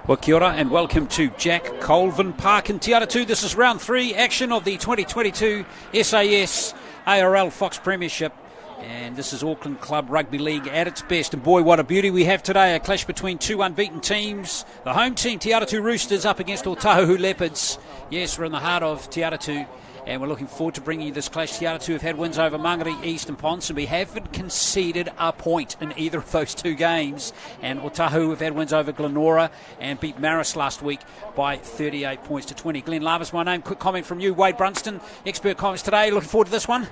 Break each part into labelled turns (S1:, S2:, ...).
S1: Well, kia ora and welcome to Jack Colvin Park in Te Atatu. This is round 3 action of the 2022 SAS ARL Fox Premiership. And this is Auckland Club Rugby League at its best. And boy, what a beauty we have today. A clash between two unbeaten teams. The home team, Te Atatu Roosters, up against Otahuhu Leopards. Yes, we're in the heart of Te Atatu. And we're looking forward to bringing you this clash. Te Atatu have had wins over Mangere, East and Ponsonby. Haven't conceded a point in either of those two games. And Otahuhu have had wins over Glenora and beat Maris last week by 38 points to 20. Glenn Lava's my name. Quick comment from you, Wade Brunston. Expert comments today. Looking forward to this one.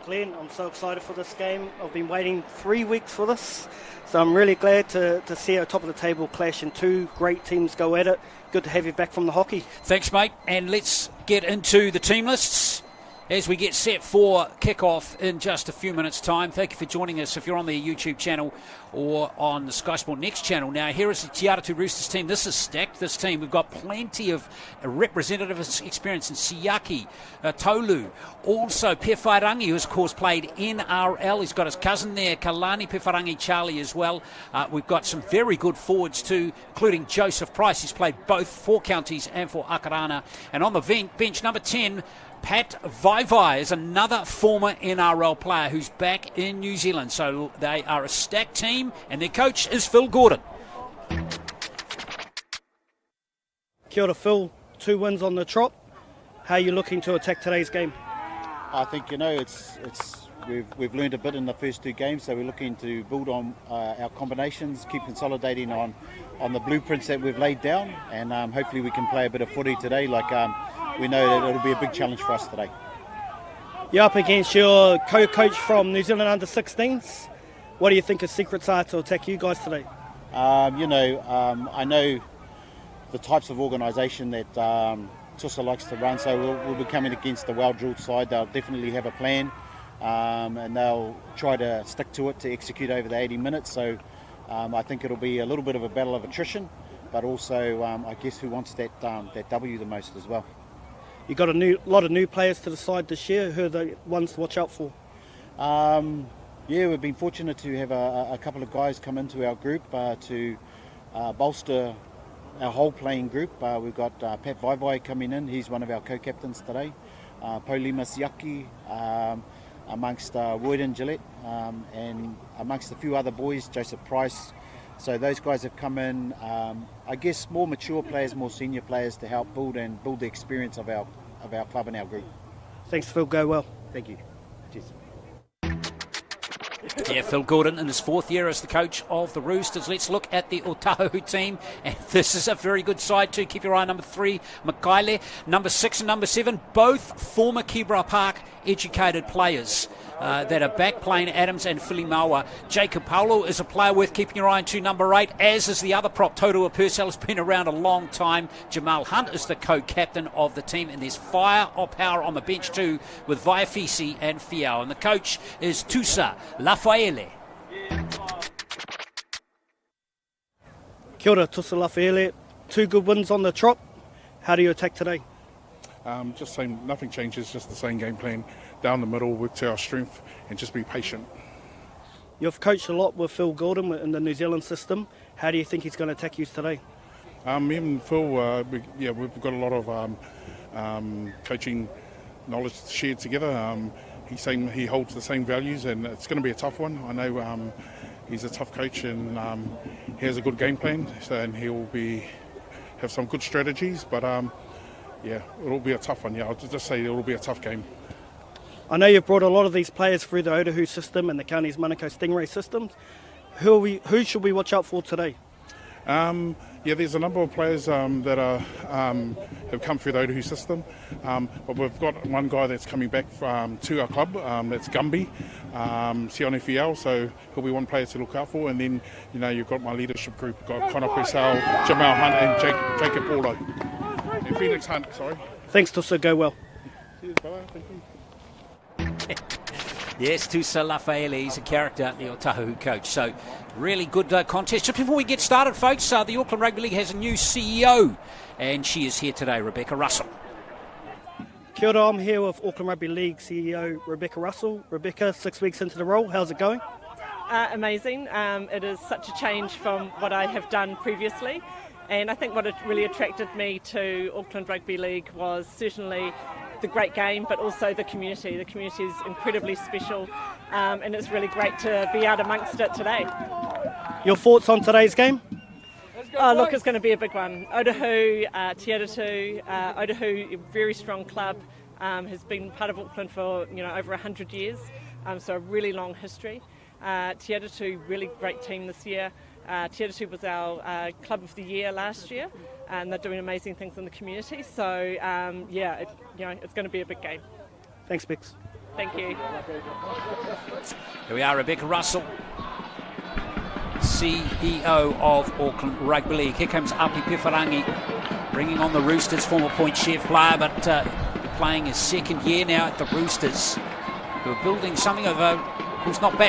S2: Glenn, I'm so excited for this game. I've been waiting 3 weeks for this. So I'm really glad to see a top of the table clash and two great teams go at it. Good to have you back from the hockey.
S1: Thanks, mate. And let's get into the team lists as we get set for kick-off in just a few minutes' time. Thank you for joining us if you're on the YouTube channel or on the Sky Sport Next channel. Now, here is the Te Atatu Roosters team. This is stacked, this team. We've got plenty of representative experience in Siaki, Tolu. Also, Pewhairangi, who, of course, played NRL. He's got his cousin there, Kalani Pewhairangi Charlie as well. We've got some very good forwards too, including Joseph Price. He's played both for Counties and for Akarana. And on the bench, number 10, Pat Vaivai is another former NRL player who's back in New Zealand. So they are a stacked team, and their coach is Phil Gordon.
S2: Kia ora, Phil. 2 wins on the trot. How are you looking to attack today's game?
S3: I think, we've learned a bit in the first 2 games, so we're looking to build on our combinations, keep consolidating on the blueprints that we've laid down, and hopefully we can play a bit of footy today. We know that it'll be a big challenge for us today.
S2: You're up against your co-coach from New Zealand Under-16s. What do you think his secrets are to attack you guys today?
S3: I know the types of organisation that Tusa likes to run, so we'll be coming against the well-drilled side. They'll definitely have a plan, and they'll try to stick to it to execute over the 80 minutes. So I think it'll be a little bit of a battle of attrition, but also I guess who wants that W the most as well.
S2: You've got a lot of new players to the side this year. Who are the ones to watch out for?
S3: We've been fortunate to have a couple of guys come into our group to bolster our whole playing group. We've got Pat Vaivai coming in. He's one of our co-captains today. Paulima Siaki amongst Woyden Gillette and amongst a few other boys, Joseph Price. So those guys have come in, I guess more mature players, more senior players to help build the experience of our club and our group.
S2: Thanks, Phil. Go well.
S3: Thank you. Cheers.
S1: Yeah, Phil Gordon in his 4th year as the coach of the Roosters. Let's look at the Otahuhu team. And this is a very good side too. Keep your eye on number 3, Makaile. Number 6 and number 7, both former Kibra Park educated players that are back playing Adams and Filimaua. Jacob Paulo is a player worth keeping your eye on to, number 8, as is the other prop. Totoa Purcell has been around a long time. Jamal Hunt is the co-captain of the team. And there's fire or power on the bench too with Vaiafisi and Fiao. And the coach is Tusa Lafaele.
S2: Kia ora, Tusa Lafaele. 2 good wins on the trot. How do you attack today?
S4: Just same, nothing changes, just the same game plan. Down the middle, work to our strength and just be patient.
S2: You've coached a lot with Phil Gordon in the New Zealand system. How do you think he's going to attack you today?
S4: Me and Phil, we've got a lot of coaching knowledge shared together. He's saying he holds the same values, and it's going to be a tough one. I know he's a tough coach, and he has a good game plan, and he'll have some good strategies. But it'll be a tough one. Yeah, I'll just say it'll be a tough game.
S2: I know you've brought a lot of these players through the Otahuhu system and the Counties Manukau Stingray systems. Who should we watch out for today?
S4: There's a number of players that have come through the Otahuhu system, but we've got one guy that's coming back to our club. That's Gumby, Sione Fiel, so he'll be one player to look out for. And then you've got my leadership group, got Connor Purcell, Jamal Hunt, and Jacob Paulo, and Felix Hunt. Sorry.
S2: Thanks, Tusa. Go well.
S4: Cheers, brother. Thank you.
S1: Yes, Tusa Lafaele, he's a character, the Otahuhu coach. So, really good contest. Just before we get started, folks, the Auckland Rugby League has a new CEO, and she is here today, Rebecca Russell.
S2: Kia ora, I'm here with Auckland Rugby League CEO Rebecca Russell. Rebecca, 6 weeks into the role, how's it going?
S5: Amazing. It is such a change from what I have done previously. And I think what really attracted me to Auckland Rugby League was certainly the great game, but also the community. The community is incredibly special, and it's really great to be out amongst it today.
S2: Your thoughts on today's game?
S5: Oh, look, it's going to be a big one. Otahuhu, Te Atatu, Otahuhu, a very strong club, has been part of Auckland for over 100 years, so a really long history. Te Atatu, really great team this year. Te Atatu was our Club of the Year last year, and they're doing amazing things in the community. So, it's going to be a big game.
S2: Thanks, Bix.
S5: Thank you.
S1: Here we are, Rebecca Russell, CEO of Auckland Rugby League. Here comes Api Piwharangi, bringing on the Roosters, former Point Chef player, but playing his second year now at the Roosters, who are building something of a, who's not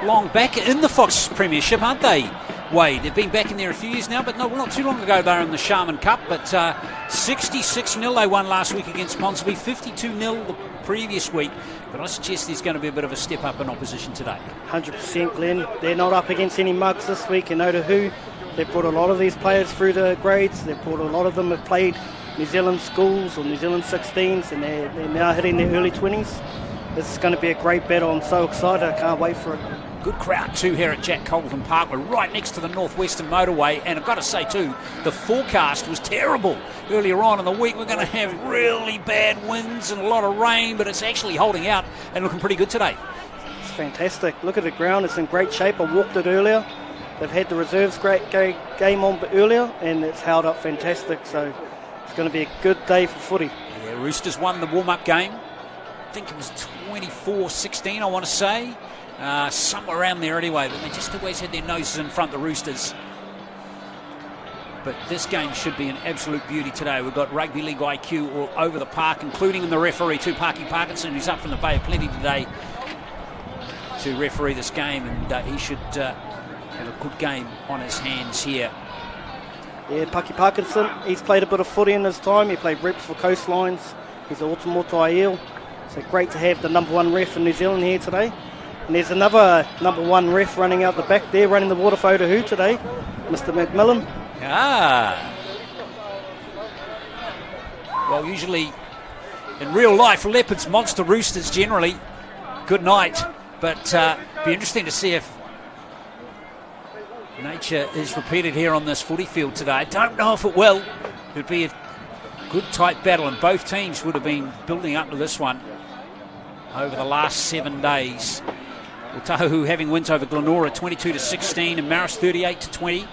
S1: long back in the Fox Premiership, aren't they, Wade? They've been back in there a few years now, but not too long ago they were in the Sharman Cup, but 66-0 they won last week against Ponsonby, 52-0 the previous week, but I suggest there's going to be a bit of a step up in opposition today.
S2: 100%, Glenn. They're not up against any mugs this week in Otahuhu. They've brought a lot of these players through the grades. They've brought a lot of them have played New Zealand schools or New Zealand 16s, and they're now hitting their early 20s. This is going to be a great battle. I'm so excited. I can't wait for it.
S1: Good crowd too here at Jack Colvin Park. We're right next to the Northwestern Motorway, and I've got to say too, the forecast was terrible earlier on in the week. We're going to have really bad winds and a lot of rain, but it's actually holding out and looking pretty good today.
S2: It's fantastic. Look at the ground. It's in great shape. I walked it earlier. They've had the reserves game on earlier, and it's held up fantastic. So it's going to be a good day for footy.
S1: Yeah, Roosters won the warm-up game. I think it was 24-16, I want to say. Somewhere around there anyway, but they just always had their noses in front, the Roosters. But this game should be an absolute beauty today. We've got Rugby League IQ all over the park, including in the referee, too, Parky Parkinson, who's up from the Bay of Plenty today to referee this game, and he should have a good game on his hands here.
S2: Yeah, Parky Parkinson, he's played a bit of footy in his time. He played reps for Coastlines. He's an Otahuhu. So great to have the number one ref in New Zealand here today. And there's another number one ref running out the back there, running the water for Otahuhu today, Mr. McMillan.
S1: Well, usually in real life, Leopards monster Roosters generally. Good night. But be interesting to see if nature is repeated here on this footy field today. I don't know if it will. It would be a good tight battle, and both teams would have been building up to this one over the last 7 days. Otahuhu having wins over Glenora 22-16 and Marist 38-20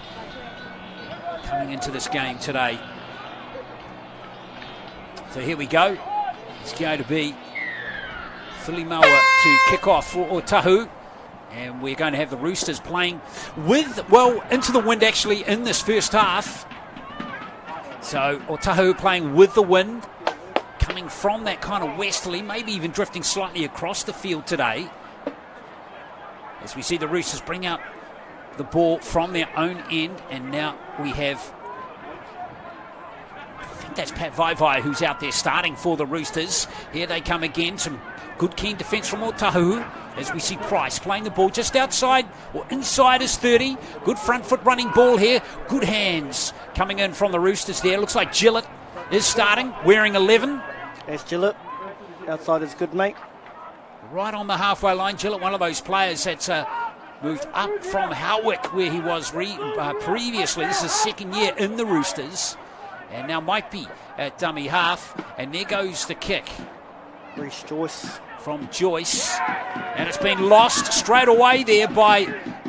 S1: coming into this game today. So here we go. It's going to be Filimaua to kick off for Otahuhu, and we're going to have the Roosters playing with, well, into the wind actually in this first half. So Otahuhu playing with the wind, coming from that kind of westerly, maybe even drifting slightly across the field today. As we see the Roosters bring out the ball from their own end, and now we have, I think that's Pat Vaivai who's out there starting for the Roosters. Here they come again, some good keen defence from Otahuhu, as we see Price playing the ball just outside or inside his 30. Good front foot running ball here, good hands coming in from the Roosters there. Looks like Gillett is starting, wearing 11.
S2: There's Gillett, outside his good mate.
S1: Right on the halfway line, Gillett, one of those players that's moved up from Howick, where he was previously. This is his second year in the Roosters, and now might be at dummy half. And there goes the kick.
S2: Reece Joyce.
S1: From Joyce, and it's been lost straight away there by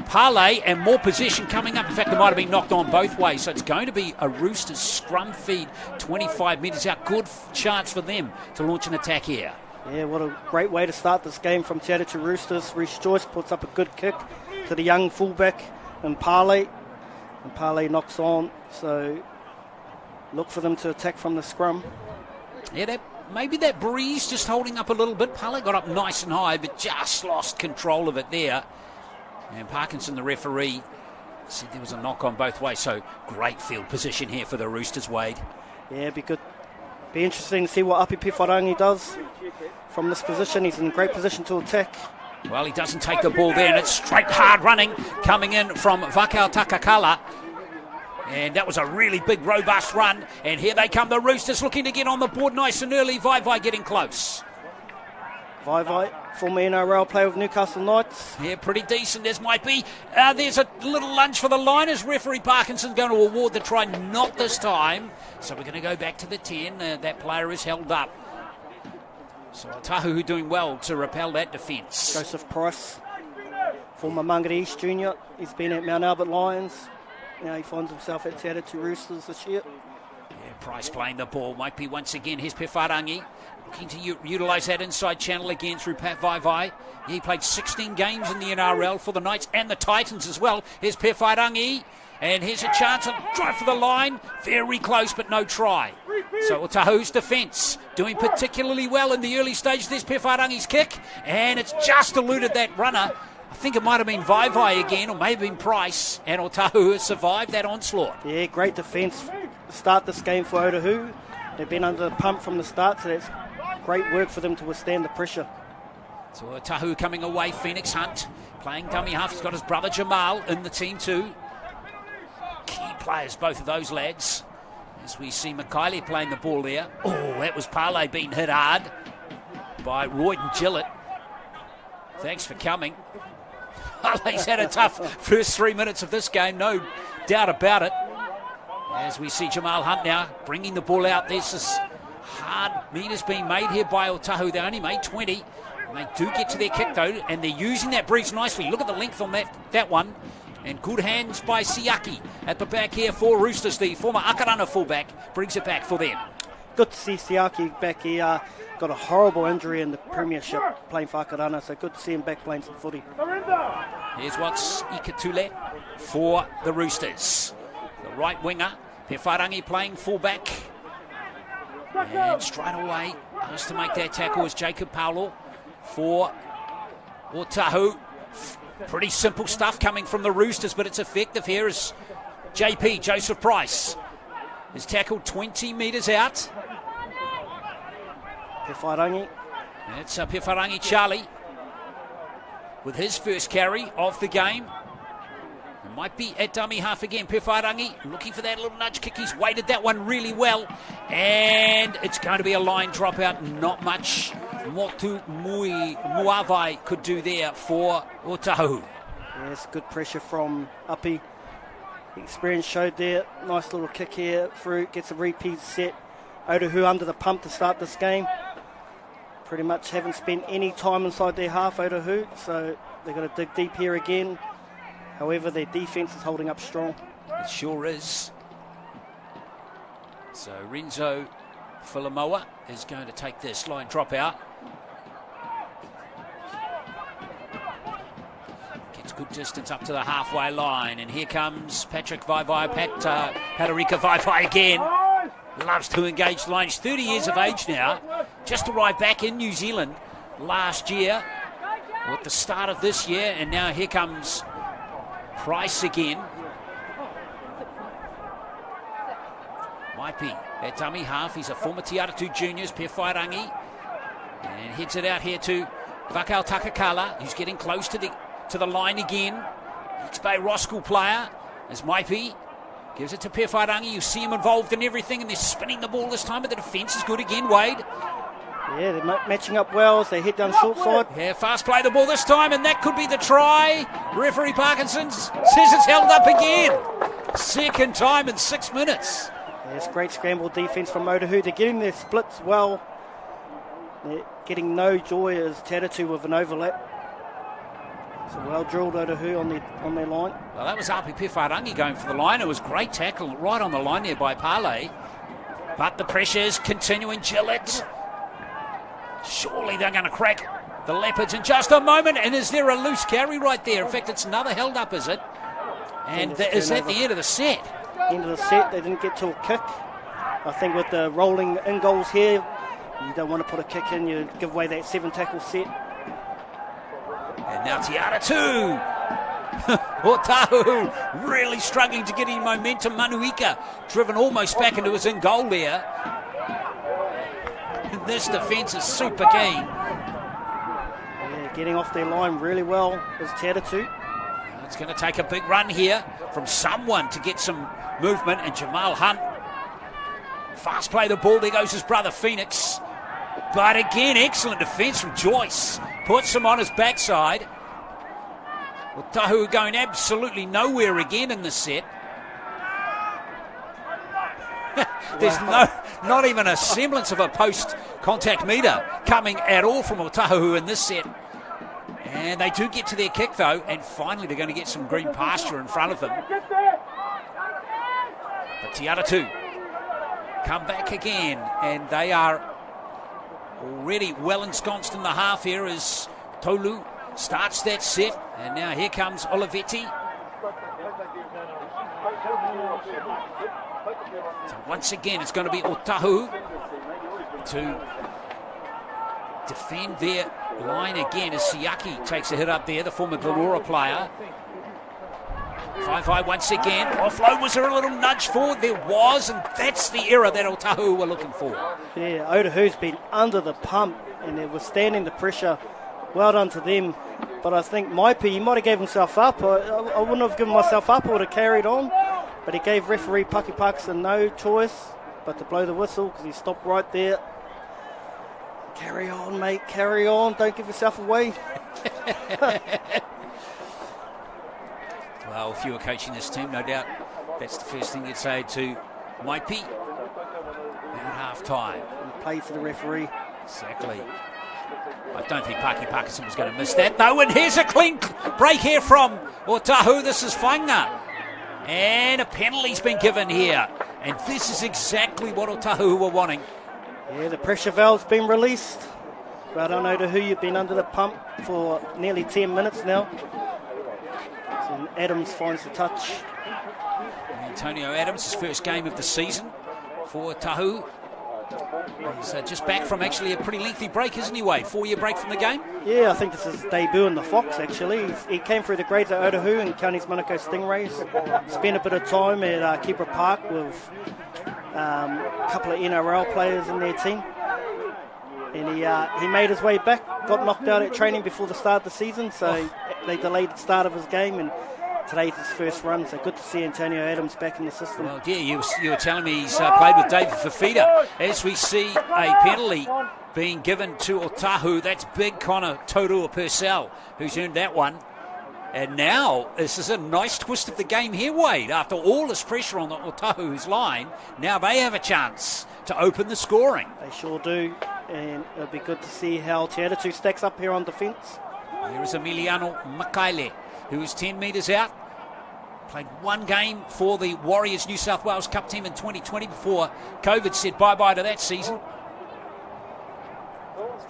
S1: Parley, and more possession coming up. In fact, it might have been knocked on both ways, so it's going to be a Roosters scrum feed 25 metres out. Good chance for them to launch an attack here.
S2: Yeah, what a great way to start this game from Te Atatu Roosters. Reece Joyce puts up a good kick to the young fullback and Parley knocks on, so look for them to attack from the scrum.
S1: Yeah, maybe that breeze just holding up a little bit. Parley got up nice and high, but just lost control of it there. And Parkinson, the referee, said there was a knock on both ways. So great field position here for the Roosters, Wade.
S2: Yeah, it'd be good. Be interesting to see what Api Piwharangi does from this position. He's in a great position to attack.
S1: Well, he doesn't take the ball there, and it's straight hard running coming in from Vakau Takakala. And that was a really big, robust run. And here they come, the Roosters looking to get on the board nice and early. Vai getting close.
S2: Vai, former NRL player with Newcastle Knights.
S1: Yeah, pretty decent as might be. There's a little lunge for the Liners. Referee Parkinson's going to award the try, not this time. So we're going to go back to the 10. That player is held up. So Otahuhu doing well to repel that defence.
S2: Joseph Price, former Mangere East Junior. He's been at Mount Albert Lions. Now he finds himself at Te Atatu Roosters this year.
S1: Yeah, Price playing the ball. Might be once again. Here's Pewharangi. Looking to utilise that inside channel again through Pat Vai. He played 16 games in the NRL for the Knights and the Titans as well. Here's Pewharangi. And here's a chance to drive for the line. Very close, but no try. So Otahu's defence doing particularly well in the early stage. There's Pewharangi's kick. And it's just eluded that runner. I think it might have been Vai again, or maybe been Price, and Otahuhu has survived that onslaught.
S2: Yeah, great defence to start this game for Otahuhu. They've been under the pump from the start, so that's great work for them to withstand the pressure.
S1: So Otahuhu coming away, Phoenix Hunt playing dummy half. He's got his brother Jamal in the team too. Key players, both of those lads. As we see Mackay playing the ball there. Oh, that was Parley being hit hard by Royd and Gillett. Thanks for coming. Parley's had a tough first 3 minutes of this game, no doubt about it. As we see Jamal Hunt now bringing the ball out. This is hard meters being made here by Otahuhu. They only made 20. And they do get to their kick though, and they're using that breeze nicely. Look at the length on that one. And good hands by Siaki at the back here for Roosters. The former Akarana fullback brings it back for them. Good
S2: to see Siaki back. He got a horrible injury in the Premiership playing for Akarana, so good to see him back playing some footy.
S1: Here's what's Ikatule for the Roosters. The right winger, Pewharangi playing fullback. And straight away, asked to make that tackle is Jacob Paulo for Otahuhu. Pretty simple stuff coming from the Roosters, but it's effective here as JP, Joseph Price, is tackled 20 metres out.
S2: Pewharangi.
S1: It's Pewharangi Charlie with his first carry of the game. It might be at dummy half again. Pewharangi looking for that little nudge kick. He's weighted that one really well. And it's going to be a line dropout. Not much Motu Muavai could do there for Otahuhu.
S2: Yes, good pressure from Api. Experience showed there. Nice little kick here through. Gets a repeat set. Otahuhu under the pump to start this game. Pretty much haven't spent any time inside their half, Otahuhu, so they've got to dig deep here again. However, their defence is holding up strong.
S1: It sure is. So Renzo Philomoa is going to take this line drop out. Gets good distance up to the halfway line, and here comes Patrick Patarika Vai again. Loves to engage the line. He's 30 years of age now. Just arrived back in New Zealand last year, or at the start of this year, and now here comes Price again. Might be at dummy half. He's a former Te Atatu Juniors, Pewharangi, and heads it out here to Vakau Takakala, who's getting close to the line again. X-Bay Roskell player, as Maipi gives it to Pewharangi. You see him involved in everything, and they're spinning the ball this time, but the defence is good again, Wade.
S2: Yeah, they're matching up well as they head down short side.
S1: Yeah, fast play the ball this time, and that could be the try. Referee Parkinson says it's held up again. Second time in 6 minutes.
S2: Yes, great scramble defence from Otahuhu. They're getting their splits well. They're getting no joy as Te Atatu with an overlap. So well drilled Otahuhu on their line.
S1: Well, that was Api Pewharangi going for the line. It was great tackle right on the line there by Parley. But the pressure's continuing. Gillett. Surely they're going to crack the Leopards in just a moment. And is there a loose carry right there? In fact, it's another held up, is it? And is that the end of the set?
S2: End of the set. They didn't get to a kick. I think with the rolling in goals here, you don't want to put a kick in. You give away that 7 tackle set.
S1: And now Te Atatu. Otahuhu really struggling to get any momentum. Manuika driven almost back into his in goal there. This defence is super keen.
S2: Yeah, getting off their line really well is Te Atatu.
S1: It's going to take a big run here from someone to get some movement, and Jamal Hunt fast play the ball. There goes his brother Phoenix. But again, excellent defence from Joyce. Puts him on his backside. Otahuhu going absolutely nowhere again in the set. There's not even a semblance of a post-contact meter coming at all from Otahuhu in this set. And they do get to their kick, though, and finally they're going to get some green pasture in front of them. But Te Atatu come back again, and they are already well ensconced in the half here as Tolu starts that set. And now here comes Olivetti. So once again, it's going to be Otahuhu to defend their line again as Siaki takes a hit up there, the former Glorora player. 5-5 once again. Offload, was there a little nudge forward? There was, and that's the error that Otahuhu were looking for.
S2: Yeah, Otahu's been under the pump and they're withstanding the pressure. Well done to them. But I think Maipi, he might have gave himself up. I wouldn't have given myself up. I would have carried on. But he gave referee Paki Parkinson no choice but to blow the whistle because he stopped right there. Carry on, mate, carry on. Don't give yourself away.
S1: Well, if you were coaching this team, no doubt that's the first thing you'd say to Maipi at half-time.
S2: Play to the referee.
S1: Exactly. I don't think Paki Parkinson was going to miss that, though. And here's a clean break here from Otahuhu. This is Whainga. And a penalty's been given here. And this is exactly what Otahuhu were wanting.
S2: Yeah, the pressure valve's been released. Well done, Otahuhu. You've been under the pump for nearly 10 minutes now. So Adams finds the touch.
S1: Antonio Adams, his first game of the season for Otahuhu. He's just back from actually a pretty lengthy break, isn't he, Wade? 4-year break from the game?
S2: Yeah, I think this is his debut in the Fox, actually. He came through the grades at Otahuhu and Counties Manukau Stingrays. Spent a bit of time at Keeper Park with a couple of NRL players in their team. And he made his way back, got knocked out at training before the start of the season, so they delayed the start of his game, and today's his first run, so good to see Antonio Adams back in the system. Well,
S1: yeah, you were telling me he's played with David Fafita. As we see a penalty being given to Otahuhu, that's big Connor Torua Purcell, who's earned that one. And now, this is a nice twist of the game here, Wade. After all this pressure on the Otahuhu's line, now they have a chance to open the scoring.
S2: They sure do, and it'll be good to see how Te Atatu stacks up here on defence.
S1: Here is Emiliano Makaile, who is 10 metres out. Played one game for the Warriors New South Wales Cup team in 2020 before COVID said bye-bye to that season.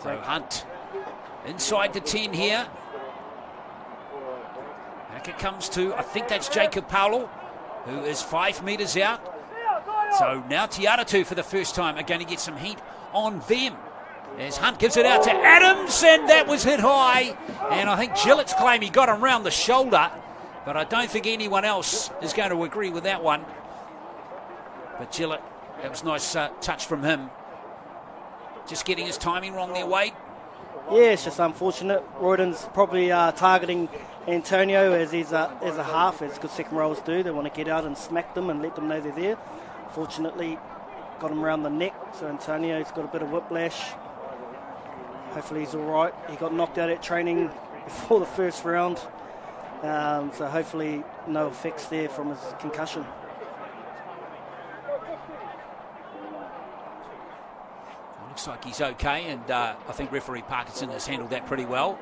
S1: So Hunt inside the 10 here. Back it comes to, I think that's Jacob Paulo, who is 5 metres out. So now Te Atatu for the first time are going to get some heat on them. As Hunt gives it out to Adams, and that was hit high. And I think Gillett's claim he got him round the shoulder, but I don't think anyone else is going to agree with that one. But Gillett, that was a nice touch from him. Just getting his timing wrong there, Wade.
S2: Yeah, it's just unfortunate. Royden's probably targeting Antonio as he's as a half, as good second rows do. They want to get out and smack them and let them know they're there. Fortunately, got him around the neck, so Antonio's got a bit of whiplash. Hopefully he's all right. He got knocked out at training before the first round, so hopefully no effects there from his concussion.
S1: Looks like he's okay, and I think referee Parkinson has handled that pretty well.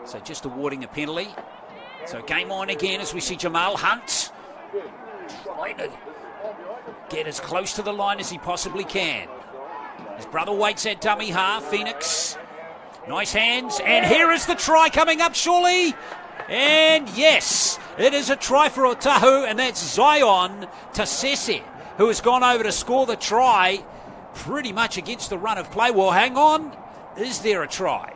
S1: So just awarding a penalty. So game on again as we see Jamal Hunt trying to get as close to the line as he possibly can. His brother waits at dummy half, Phoenix. Nice hands, and here is the try coming up, surely. And yes, it is a try for Otahuhu, and that's Zion Tasese, who has gone over to score the try pretty much against the run of play. Well, hang on, is there a try?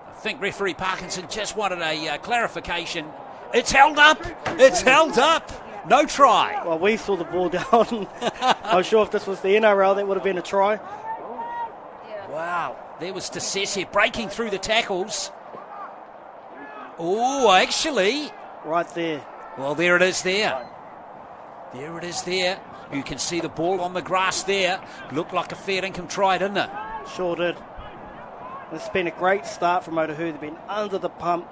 S1: I think referee Parkinson just wanted a clarification. It's held up, it's held up. No try.
S2: Well, we saw the ball down. I'm sure if this was the NRL, that would have been a try.
S1: Wow. There was Te Atatu breaking through the tackles. Oh, actually.
S2: Right there.
S1: Well, there it is there. There it is there. You can see the ball on the grass there. Looked like a fair income try, didn't it?
S2: Sure did. It's been a great start from Otahuhu. They've been under the pump.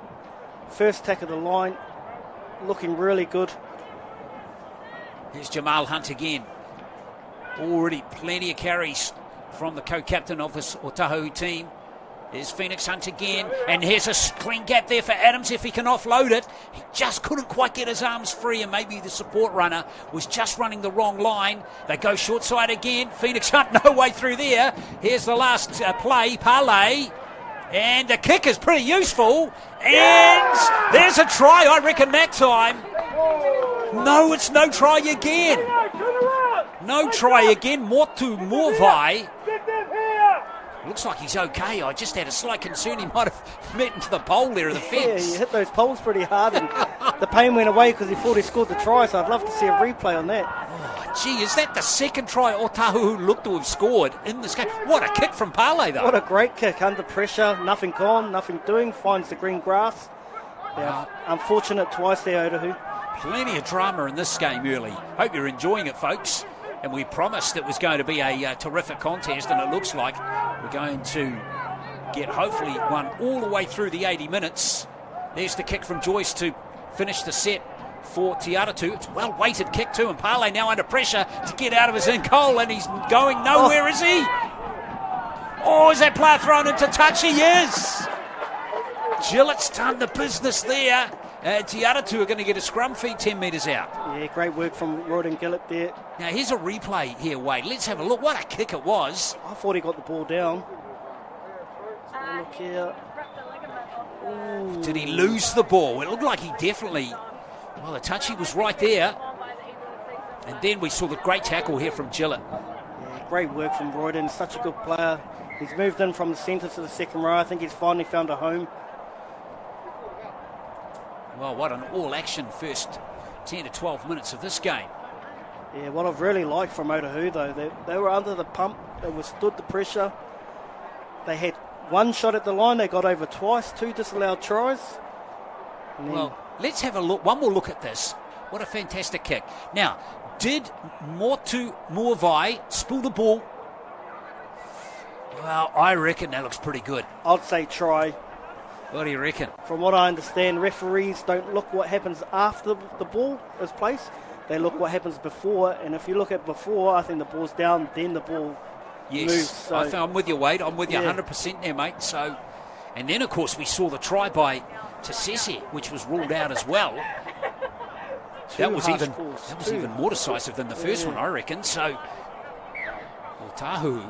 S2: First tack of the line. Looking really good.
S1: Here's Jamal Hunt again. Already plenty of carries from the co-captain of this Otahuhu team. There's Phoenix Hunt again, and here's a clean gap there for Adams if he can offload it. He just couldn't quite get his arms free, and maybe the support runner was just running the wrong line. They go short side again. Phoenix Hunt no way through there. Here's the last play, Pale, and the kick is pretty useful, and there's a try, I reckon, that time. No, it's no try again. No try again. Motu Morvai. Looks like he's okay. I just had a slight concern he might have met into the pole there of the fence.
S2: Yeah, he hit those poles pretty hard, and the pain went away because he thought he scored the try, so I'd love to see a replay on that.
S1: Oh, gee, is that the second try Otahuhu looked to have scored in this game? What a kick from Pale, though.
S2: What a great kick, under pressure, nothing gone, nothing doing, finds the green grass. Yeah, unfortunate twice there, Otahuhu.
S1: Plenty of drama in this game early. Hope you're enjoying it, folks. And we promised it was going to be a terrific contest, and it looks like we're going to get hopefully one all the way through the 80 minutes. There's the kick from Joyce to finish the set for Te Atatu. It's a well-weighted kick too, and Pale now under pressure to get out of his in goal, and he's going nowhere, is he? Oh, is that player thrown into touch? He is! Gillett's done the business there. Te Atatu are going to get a scrum feed 10 metres out.
S2: Yeah, great work from Royden Gillett there.
S1: Now, here's a replay here, Wade. Let's have a look. What a kick it was.
S2: I thought he got the ball down. Look here. Ooh.
S1: Did he lose the ball? It looked like he definitely... Well, the touchy was right there. And then we saw the great tackle here from Gillett.
S2: Yeah, great work from Royden. Such a good player. He's moved in from the centre to the second row. I think he's finally found a home.
S1: Well, what an all-action first 10 to 12 minutes of this game.
S2: Yeah, what I've really liked from Otahuhu, though, they were under the pump, they withstood the pressure. They had one shot at the line, they got over twice, 2 disallowed tries.
S1: Well, let's have a look, one more look at this. What a fantastic kick. Now, did Motu Morvai spill the ball? Well, I reckon that looks pretty good.
S2: I'd say try.
S1: What do you reckon?
S2: From what I understand, referees don't look what happens after the ball is placed. They look what happens before, and if you look at before, I think the ball's down, then the ball moves. So.
S1: I'm with you, Wade. I'm with you 100% there, mate. So, and then, of course, we saw the try by Te Atatu, which was ruled out as well. That was even more decisive than the first one, I reckon. So, Otahuhu,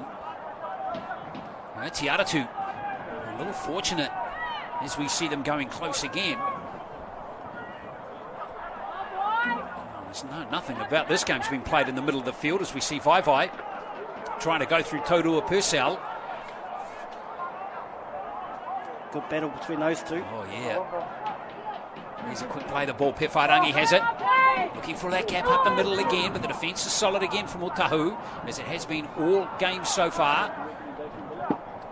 S1: Te Atatu, a little fortunate as we see them going close again. There's nothing about this game's been played in the middle of the field as we see Vaivai trying to go through Todua Purcell.
S2: Good battle between those two.
S1: Oh, yeah. There's a quick play, the ball. Pewharangi has it. Looking for that gap up the middle again, but the defence is solid again from Otahuhu, as it has been all games so far.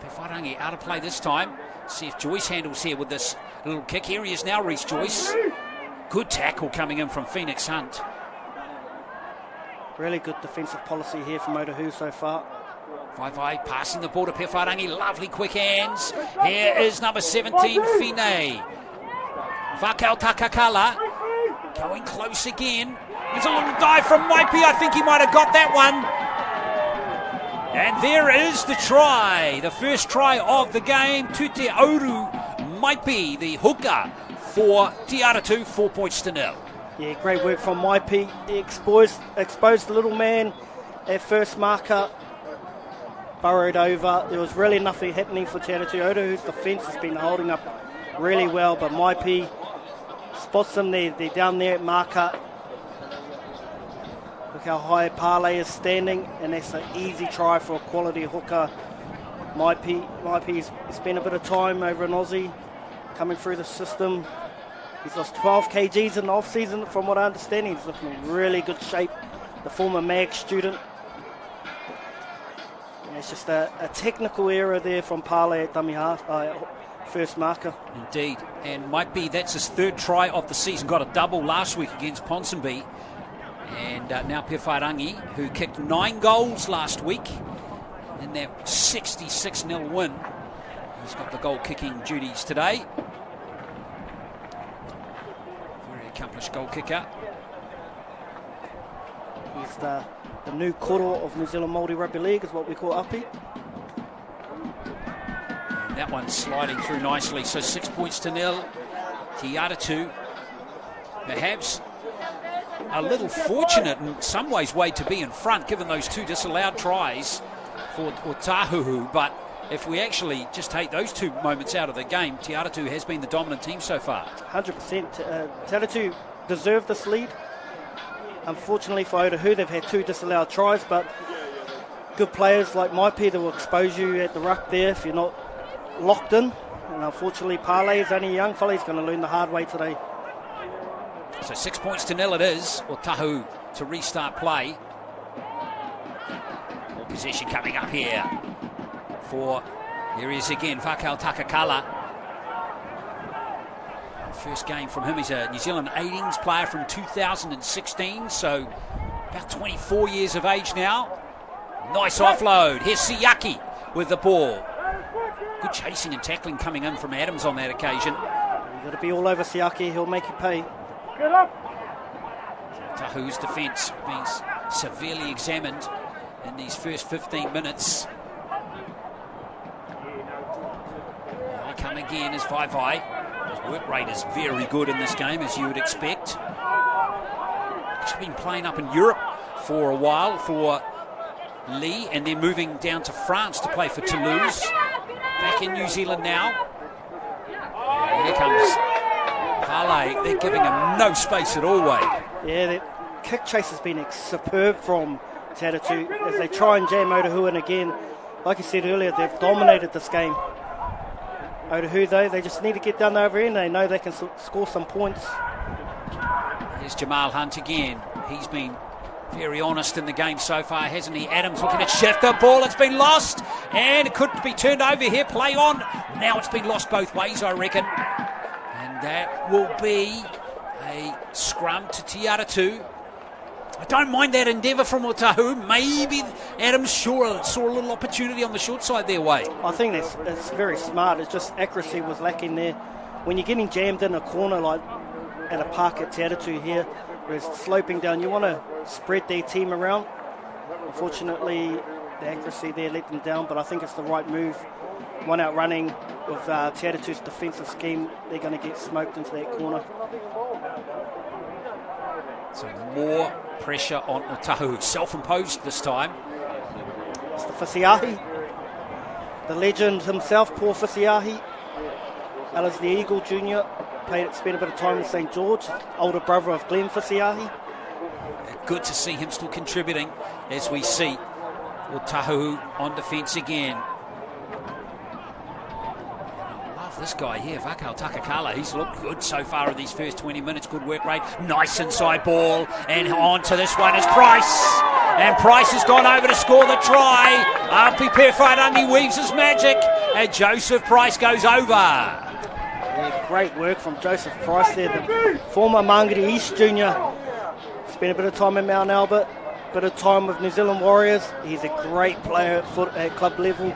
S1: Pewharangi out of play this time. See if Joyce handles here with this little kick. Here he is now, Reece Joyce. Good tackle coming in from Phoenix Hunt.
S2: Really good defensive policy here from Otahuhu so far.
S1: Vaivai passing the ball to Pewharangi. Lovely quick hands. Here is number 17, Fine. Vakau Takakala going close again. There's a little dive from Maipi. I think he might have got that one. And there is the try. The first try of the game. Tute Oru Maipi, the hooker for Te Atatu, 4 points to 0.
S2: Yeah, great work from Maipi. He exposed the little man at first marker. Burrowed over. There was really nothing happening for Te Atatu. Otahuhu's defence has been holding up really well, but Maipi spots them there. They're down there at marker. Look how high Pale is standing, and that's an easy try for a quality hooker. Maipi's spent a bit of time over in Aussie, coming through the system. He's lost 12 kgs in the off-season, from what I understand. He's looking in really good shape, the former MAG student. It's just a technical error there from Pale at dummy half, first marker.
S1: Indeed, and might be that's his third try of the season. Got a double last week against Ponsonby. And now Pewhairangi, who kicked 9 goals last week in that 66-0 win. He's got the goal-kicking duties today. Very accomplished goal kicker.
S2: He's the new koro of New Zealand Māori Rugby League, is what we call Api.
S1: And that one's sliding through nicely. So 6 points to nil. Te Atatu, perhaps a little fortunate in some ways way to be in front, given those 2 disallowed tries for Otahuhu. But if we actually just take those 2 moments out of the game, Te Atatu has been the dominant team so far.
S2: 100%. Te Atatu deserved this lead. Unfortunately for Otahuhu, they've had 2 disallowed tries, but good players like Maipi that will expose you at the ruck there if you're not locked in. And unfortunately, Pale is only a young fella. He's going to learn the hard way today.
S1: So 6 points to nil it is. Otahuhu to restart play. More possession coming up here for, here he is again, Vakau Takakala. First game from him. He's a New Zealand 18s player from 2016, so about 24 years of age now. Nice offload. Here's Siaki with the ball. Good chasing and tackling coming in from Adams on that occasion.
S2: You've got to be all over Siaki. He'll make you pay.
S1: Otahuhu's defence being severely examined in these first 15 minutes. They come again as Vaivai. His work rate is very good in this game, as you would expect. He's been playing up in Europe for a while for Lee, and then moving down to France to play for Toulouse. Back in New Zealand now. And here comes Pale. They're giving him no space at all, Wade.
S2: Yeah, the kick chase has been superb from Te Atatu as they try and jam Otahuhu in again. Like I said earlier, they've dominated this game. Otahuhu, though, they just need to get down over here and they know they can score some points.
S1: Here's Jamal Hunt again. He's been very honest in the game so far, hasn't he? Adams looking at shift the ball. It's been lost and it could be turned over here. Play on. Now it's been lost both ways, I reckon. And that will be a scrum to Te Atatu. I don't mind that endeavour from Otahuhu. Maybe Adams saw a little opportunity on the short side there, Wade.
S2: I think it's very smart. It's just accuracy was lacking there. When you're getting jammed in a corner like at a park at Te Atatu here, where it's sloping down, you want to spread their team around. Unfortunately, the accuracy there let them down, but I think it's the right move. One out running with Te Atatu's defensive scheme, they're going to get smoked into that corner.
S1: So more pressure on Otahuhu, self-imposed this time.
S2: Mr. Fasiahi, the legend himself, Paul Fasiahi, Alice the Eagle Jr., spent a bit of time in St. George, older brother of Glenn Fasiahi.
S1: Good to see him still contributing as we see Otahuhu on defence again. This guy here, Vakau Takakala, he's looked good so far in these first 20 minutes. Good work rate. Nice inside ball. And on to this one is Price. And Price has gone over to score the try. Api Pewhairangi weaves his magic. And Joseph Price goes over.
S2: Yeah, great work from Joseph Price there, the former Mangere East junior. Spent a bit of time in Mount Albert, bit of time with New Zealand Warriors. He's a great player at club level.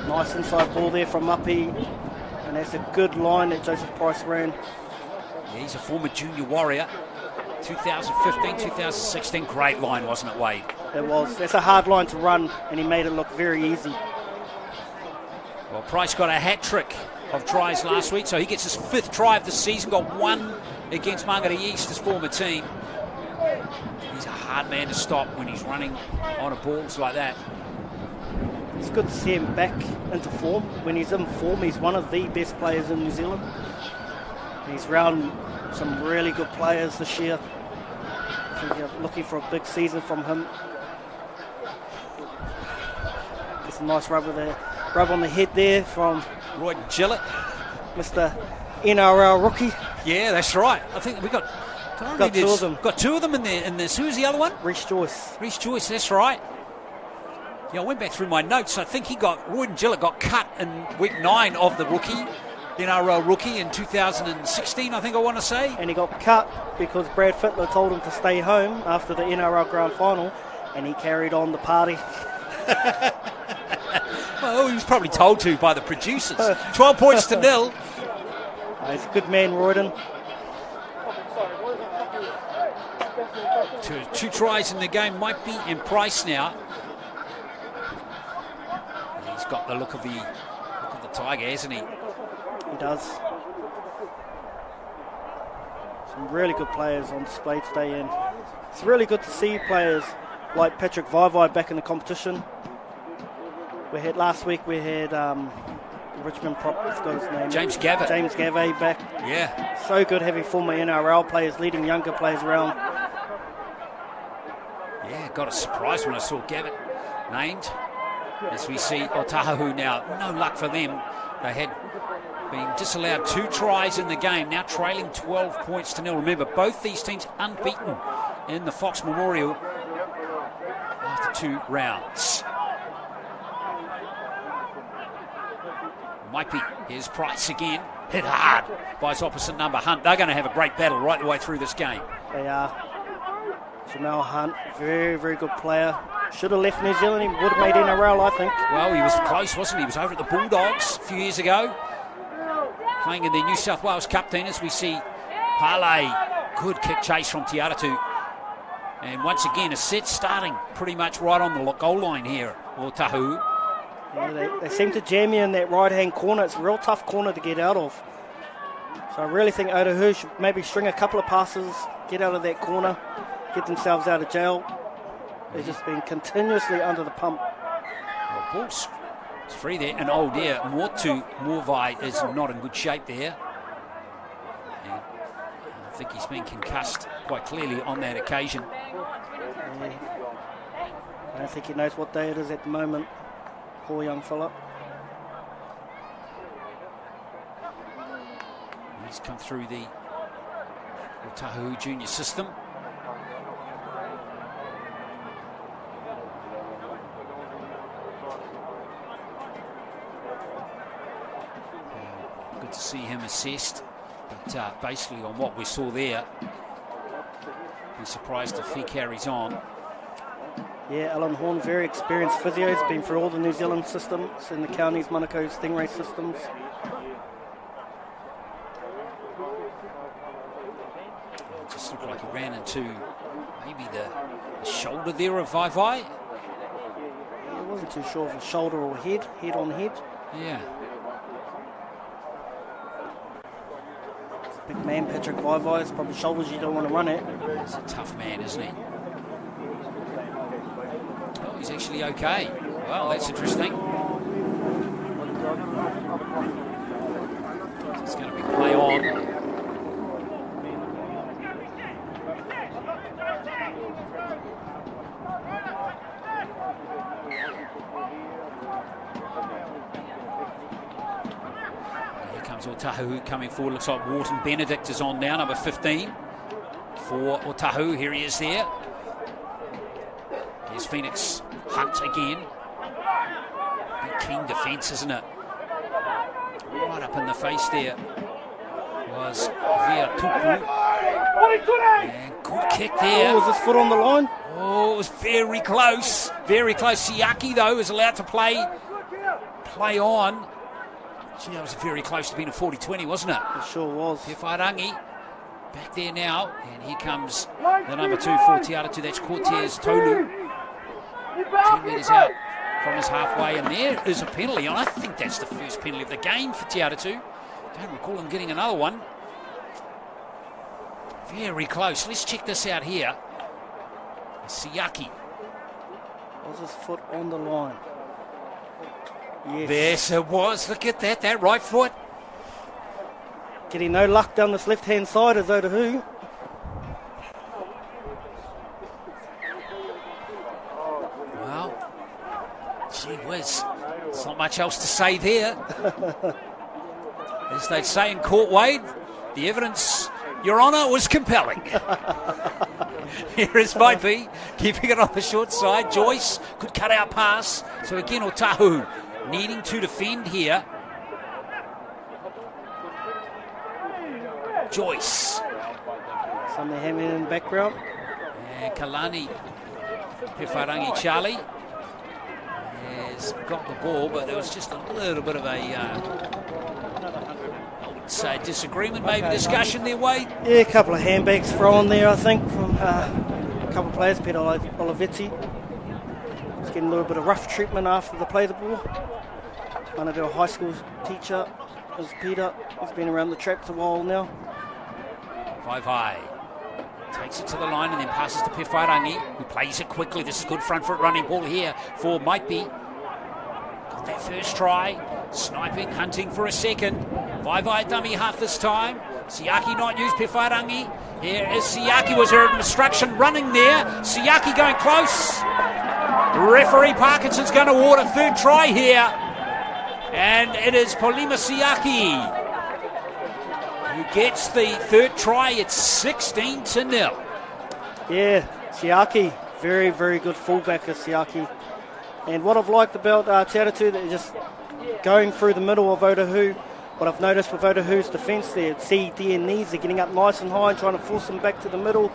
S2: Nice inside ball there from Api, and that's a good line that Joseph Price ran.
S1: Yeah, he's a former junior Warrior, 2015, 2016. Great line, wasn't it, Wade?
S2: It was. That's a hard line to run, and he made it look very easy.
S1: Well, Price got a hat-trick of tries last week, so he gets his 5th try of the season, got 1 against Mangere East, his former team. He's a hard man to stop when he's running on a balls like that.
S2: It's good to see him back into form. When he's in form, he's one of the best players in New Zealand. He's round some really good players this year. I think you're looking for a big season from him. Gets a nice rub on the head there from
S1: Roy Gillett,
S2: Mr. NRL rookie.
S1: Yeah, that's right. I think we got
S2: 2 of them.
S1: Got 2 of them in there. In this, who's the other one?
S2: Reece Joyce.
S1: Reece Joyce. That's right. Yeah, I went back through my notes. I think Royden Gillett got cut in week 9 of the rookie, NRL rookie in 2016, I think I want to say.
S2: And he got cut because Brad Fittler told him to stay home after the NRL Grand Final, and he carried on the party.
S1: Well, he was probably told to by the producers. 12 points to 0.
S2: He's a good man, Royden.
S1: 2 tries in the game might be in Price now. He's got the look of the Tiger, hasn't he?
S2: He does. Some really good players on display today, and it's really good to see players like Patrick Vaivai back in the competition. Last week we had Richmond prop, I forgot his name.
S1: James Gavitt.
S2: James Gavitt back.
S1: Yeah.
S2: So good having former NRL players leading younger players around.
S1: Yeah, got a surprise when I saw Gavitt named. As we see Otahuhu now, no luck for them. They had been disallowed 2 tries in the game, now trailing 12 points to 0. Remember, both these teams unbeaten in the Fox Memorial after 2 rounds. Might be. Here's Price again. Hit hard by his opposite number, Hunt. They're going to have a great battle right the way through this game.
S2: They are. Jamal Hunt, very, very good player. Should have left New Zealand. He would have made NRL, I think.
S1: Well, he was close, wasn't he? He was over at the Bulldogs a few years ago, playing in the New South Wales Cup team, as we see Pale. Good kick chase from Te Atatu. And once again, a set starting pretty much right on the goal line here, Otahuhu.
S2: Yeah, they seem to jam you in that right-hand corner. It's a real tough corner to get out of. So I really think Otahuhu should maybe string a couple of passes, get out of that corner, get themselves out of jail. They've just been continuously under the pump.
S1: Well, ball's free there. And oh dear, Morvai is not in good shape there. And I think he's been concussed quite clearly on that occasion.
S2: Yeah. I don't think he knows what day it is at the moment. Poor young fella.
S1: He's come through the Otahuhu junior system. Good to see him assessed, but basically on what we saw there, be surprised if he carries on.
S2: Yeah, Alan Horn, very experienced physio. He's been through all the New Zealand systems in the counties, Manukau, Stingray systems.
S1: It just looked like he ran into maybe the shoulder there of Vaivai.
S2: I wasn't too sure if a shoulder or head on head.
S1: Yeah.
S2: Big man, Patrick Vaivai. It's probably shoulders you don't want to run at.
S1: He's a tough man, isn't he? Oh, he's actually okay. Well, that's interesting. It's going to be play on. Otahuhu coming forward. Looks like Wharton Benedict is on now, number 15 for Otahuhu. Here he is there. Here's Phoenix Hunt again. Big keen defence, isn't it? Right up in the face there was Via Tupu. And good kick there.
S2: Oh, was his foot on the line?
S1: Oh, it was very close. Very close. Siaki, though, is allowed to play on. Gee, that was very close to being a 40-20, wasn't it?
S2: It sure was.
S1: Whairangi back there now, and here comes the number 2 for Te Atatu. That's Cortez Tolu. 10 metres out from his halfway, and there is a penalty. And I think that's the first penalty of the game for Te Atatu. Don't recall him getting another one. Very close. Let's check this out here. Siaki.
S2: Was his foot on the line? Yes.
S1: Yes, it was. Look at that right foot.
S2: Getting no luck down this left-hand side is Otahuhu.
S1: Well, gee whiz. There's not much else to say there. As they say in court, Wade, the evidence, Your Honour, was compelling. Here is Maipi, keeping it on the short side. Joyce, good cut-out pass. So again, Otahuhu needing to defend here. Joyce.
S2: Something happening in the background.
S1: And Kalani Pewharangi Charlie has got the ball, but there was just a little bit of a, I would say, disagreement, maybe discussion there, Wade.
S2: Yeah, a couple of handbags thrown there, I think, from a couple of players. Peter Olivetti was getting a little bit of rough treatment after they played the ball. One of our high school teacher is Peter. He's been around the traps a while now.
S1: Vai takes it to the line and then passes to Pewharangi, who plays it quickly. This is good front foot running ball here for Maipi. Got that first try. Sniping, hunting for a second. Vai dummy half this time. Siaki not used, Pewharangi. Here is Siaki. Was there an obstruction running there? Siaki going close. Referee Parkinson's going to award a third try here. And it is Polima Siaki who gets the third try. It's 16-0.
S2: Yeah, Siaki, very, very good fullback is Siaki. And what I've liked about Te Atatu, they're just going through the middle of Otahuhu. What I've noticed with Otahu's defence there, CD and knees, they're getting up nice and high and trying to force them back to the middle.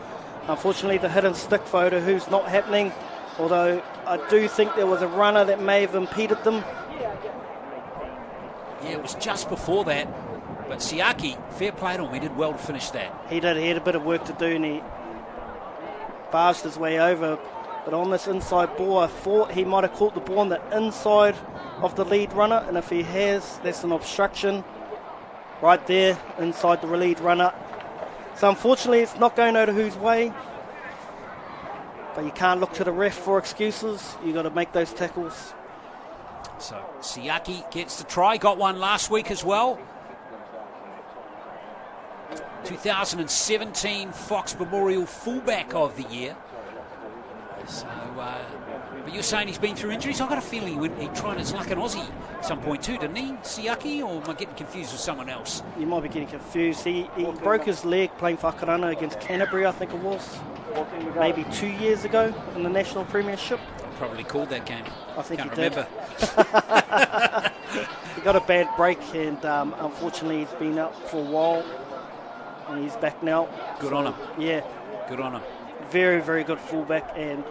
S2: Unfortunately, the hit and stick for Otahu's not happening, although I do think there was a runner that may have impeded them.
S1: Yeah, it was just before that. But Siaki, fair play to him, he did well to finish that.
S2: He did, he had a bit of work to do and he barged his way over. But on this inside ball, I thought he might have caught the ball on the inside of the lead runner, and if he has, that's an obstruction right there inside the lead runner. So unfortunately, it's not going Otahu's way. But you can't look to the ref for excuses. You've got to make those tackles.
S1: So Siaki gets the try, got one last week as well. 2017 Fox Memorial Fullback of the Year. So, but you're saying he's been through injuries? I've got a feeling he tried his luck in Aussie at some point too, didn't he, Siaki? Or am I getting confused with someone else?
S2: You might be getting confused. He broke his leg playing for Akarana against Canterbury, I think it was, maybe 2 years ago in the National Premiership.
S1: I probably called that game.
S2: I think
S1: Can't
S2: he did.
S1: remember.
S2: He got a bad break and unfortunately he's been out for a while. And he's back now.
S1: Good on him.
S2: Yeah.
S1: Good on him.
S2: Very, very good fullback, and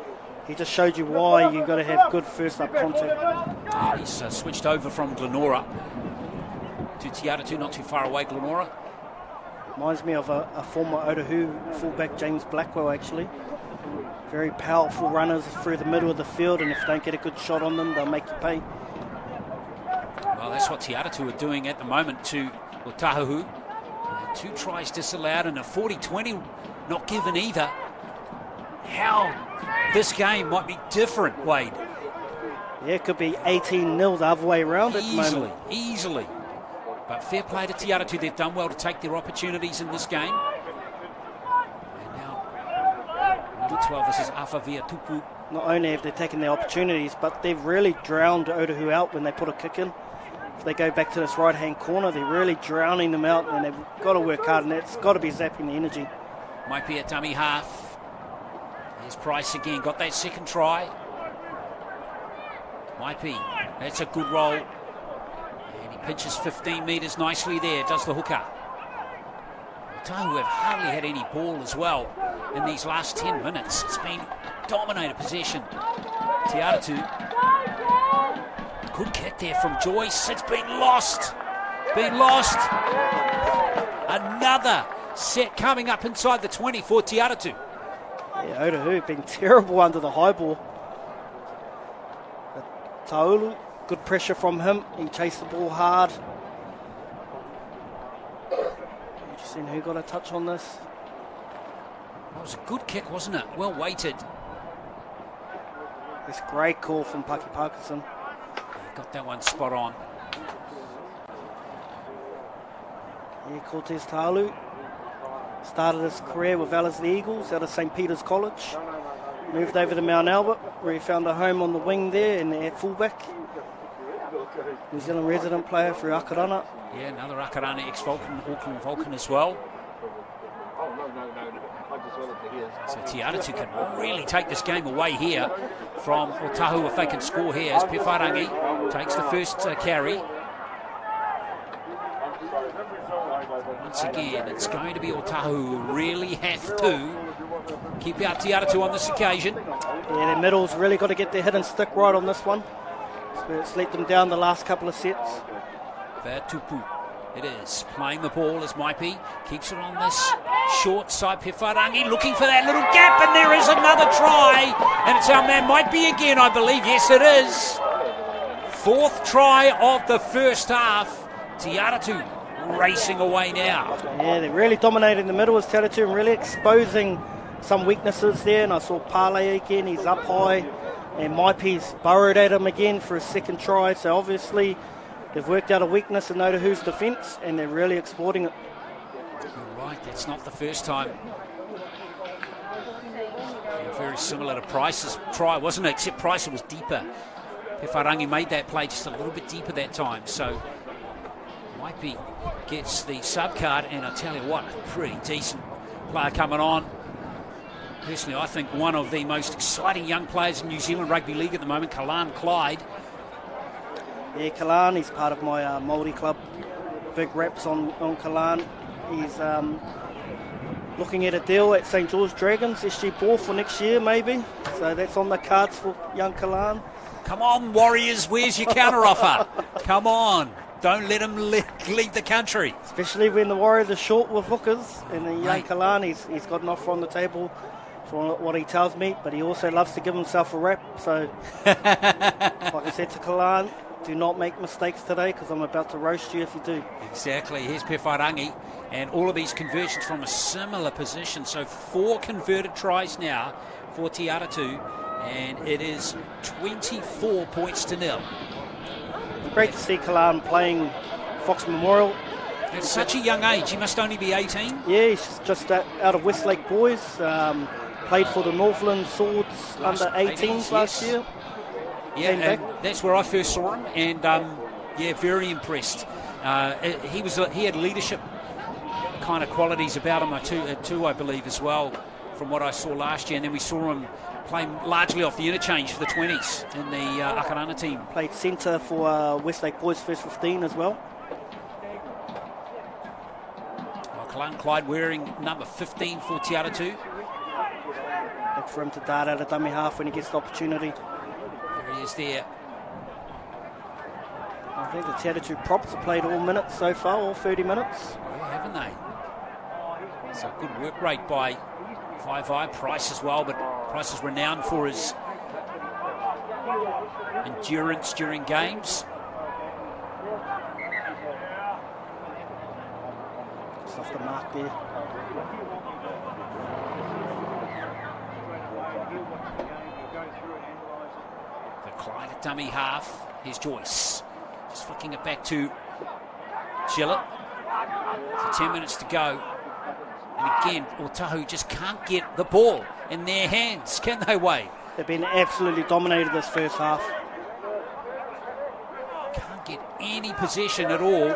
S2: he just showed you why you've got to have good first-up contact.
S1: And he's switched over from Glenora to Te Atatu, not too far away, Glenora.
S2: Reminds me of a former Otahuhu fullback, James Blackwell, actually. Very powerful runners through the middle of the field, and if they don't get a good shot on them, they'll make you pay.
S1: Well, that's what Te Atatu are doing at the moment to Otahuhu. 2 tries disallowed and a 40-20 not given either. How this game might be different, Wade.
S2: Yeah, it could be 18-0 the other way around at the moment.
S1: Easily. But fair play to Te Atatu. They've done well to take their opportunities in this game. And now, number 12, this is Awhawhia Tupu.
S2: Not only have they taken their opportunities, but they've really drowned Otahuhu out when they put a kick in. If they go back to this right-hand corner, they're really drowning them out, and they've got to work hard, and it's got to be zapping the energy.
S1: Might be a dummy half. Here's Price again, got that second try. Might be. That's a good roll. And he pitches 15 metres nicely there, does the hooker. Otahuhu have hardly had any ball as well in these last 10 minutes. It's been dominated possession. Te Atatu. Good kick there from Joyce. It's been lost. Another set coming up inside the 20 for Te Atatu.
S2: Yeah, Otahuhu been terrible under the high ball. Taulu, good pressure from him. He chased the ball hard. Just seen who got a touch on this.
S1: That was a good kick, wasn't it? Well weighted.
S2: This great call from Paki Parkinson.
S1: Got that one spot on.
S2: Yeah, Cortez Taulu started his career with Ellerslie Eagles out of St. Peter's College. Moved over to Mount Albert, where he found a home on the wing there and at fullback. New Zealand resident player for Akarana.
S1: Yeah, another Akarana ex-Vulcan, Auckland Vulcan as well. So Te Atatu can really take this game away here from Otahu if they can score here, as Pewharangi takes the first carry. Once again, it's going to be Otahu who really have to keep out Te Atatu on this occasion.
S2: Yeah, their middle's really got to get their hit and stick right on this one. It's let them down the last couple of sets.
S1: Tupu, it is. Playing the ball as Maipi keeps it on this short side. Pewharangi looking for that little gap, and there is another try. And it's our man Maipi again, I believe. Yes, it is. Fourth try of the first half. Te Atatu racing away now.
S2: Yeah, they're really dominating the middle as Te Atatu and really exposing some weaknesses there. And I saw Pale again, he's up high. And Maipi's burrowed at him again for a second try. So obviously they've worked out a weakness in Otahu's defence and they're really exploiting it.
S1: You're right, that's not the first time. Very similar to Price's try, wasn't it? Except Price was deeper. Pewharangi made that play just a little bit deeper that time. So Maipi gets the sub card, and I tell you what, a pretty decent player coming on. Personally, I think one of the most exciting young players in New Zealand Rugby League at the moment, Kalan Clyde.
S2: Yeah, Kalan, he's part of my Māori club. Big reps on Kalan. He's looking at a deal at St George Dragons, SG Ball for next year maybe. So that's on the cards for young Kalan.
S1: Come on, Warriors, where's your counter offer? Come on. Don't let him leave the country.
S2: Especially when the Warriors are short with hookers. And the young Kalan, he's got an offer on the table for what he tells me, but he also loves to give himself a rap. So, like I said to Kalan, do not make mistakes today because I'm about to roast you if you do.
S1: Exactly. Here's Pewharangi, and all of these conversions from a similar position. So 4 converted tries now for Te Atatu, and it is 24 points to nil.
S2: Great to see Kalan playing Fox Memorial.
S1: At such a young age, he must only be 18.
S2: Yeah, he's just out of Westlake Boys. Played for the Northland Swords under 18s last year.
S1: Yeah, and that's where I first saw him, and very impressed. He had leadership kind of qualities about him too, I believe, as well, from what I saw last year. And then we saw him playing largely off the interchange for the 20s in the Akarana team.
S2: Played centre for Westlake Boys first 15 as well.
S1: Kalan Clyde wearing number 15 for Te Atatu.
S2: Look for him to dart out a dummy half when he gets the opportunity.
S1: There he is there.
S2: I think the Te Atatu props have played all minutes so far, all 30 minutes.
S1: Yeah, haven't they? It's a good work rate by Vai Price as well, but Price is renowned for his endurance during games.
S2: Just off the mark there.
S1: The Clyde at dummy half. Here's Joyce. Just flicking it back to Gillett. So 10 minutes to go. And again, Otahu just can't get the ball in their hands, can they, Wade?
S2: They've been absolutely dominated this first half.
S1: Can't get any possession at all,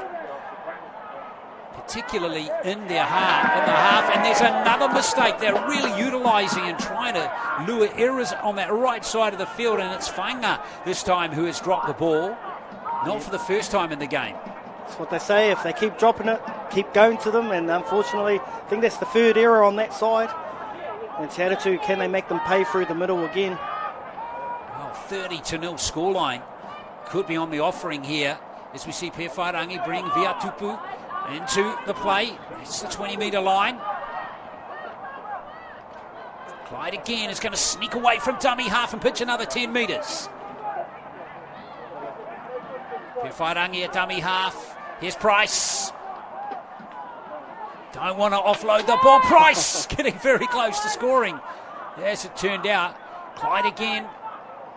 S1: particularly in the half. And there's another mistake they're really utilising and trying to lure errors on that right side of the field, and it's Whainga this time who has dropped the ball. Not for the first time in the game.
S2: That's what they say. If they keep dropping it, keep going to them. And unfortunately, I think that's the third error on that side. And Te Atatu, can they make them pay through the middle again?
S1: Well, 30-0 scoreline could be on the offering here as we see Pewharangi bring Viatupu into the play. It's the 20-metre line. Clyde again is going to sneak away from dummy half and pitch another 10 metres. Pewharangi at dummy half. Here's Price. Don't want to offload the ball. Price getting very close to scoring. As it turned out. Clyde again.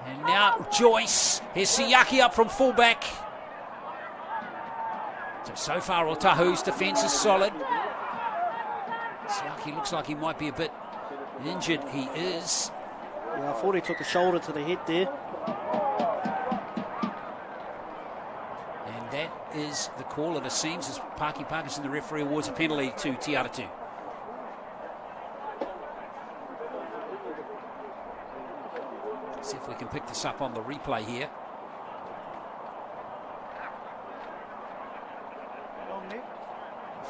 S1: And now Joyce. Here's Siaki up from fullback. So far Otahu's defence is solid. Siaki looks like he might be a bit injured. He is.
S2: Yeah, I thought he took a shoulder to the head there.
S1: That is the call, it seems, as Parky Parkinson, the referee, awards a penalty to Te Atatu. can pick this up on the replay here.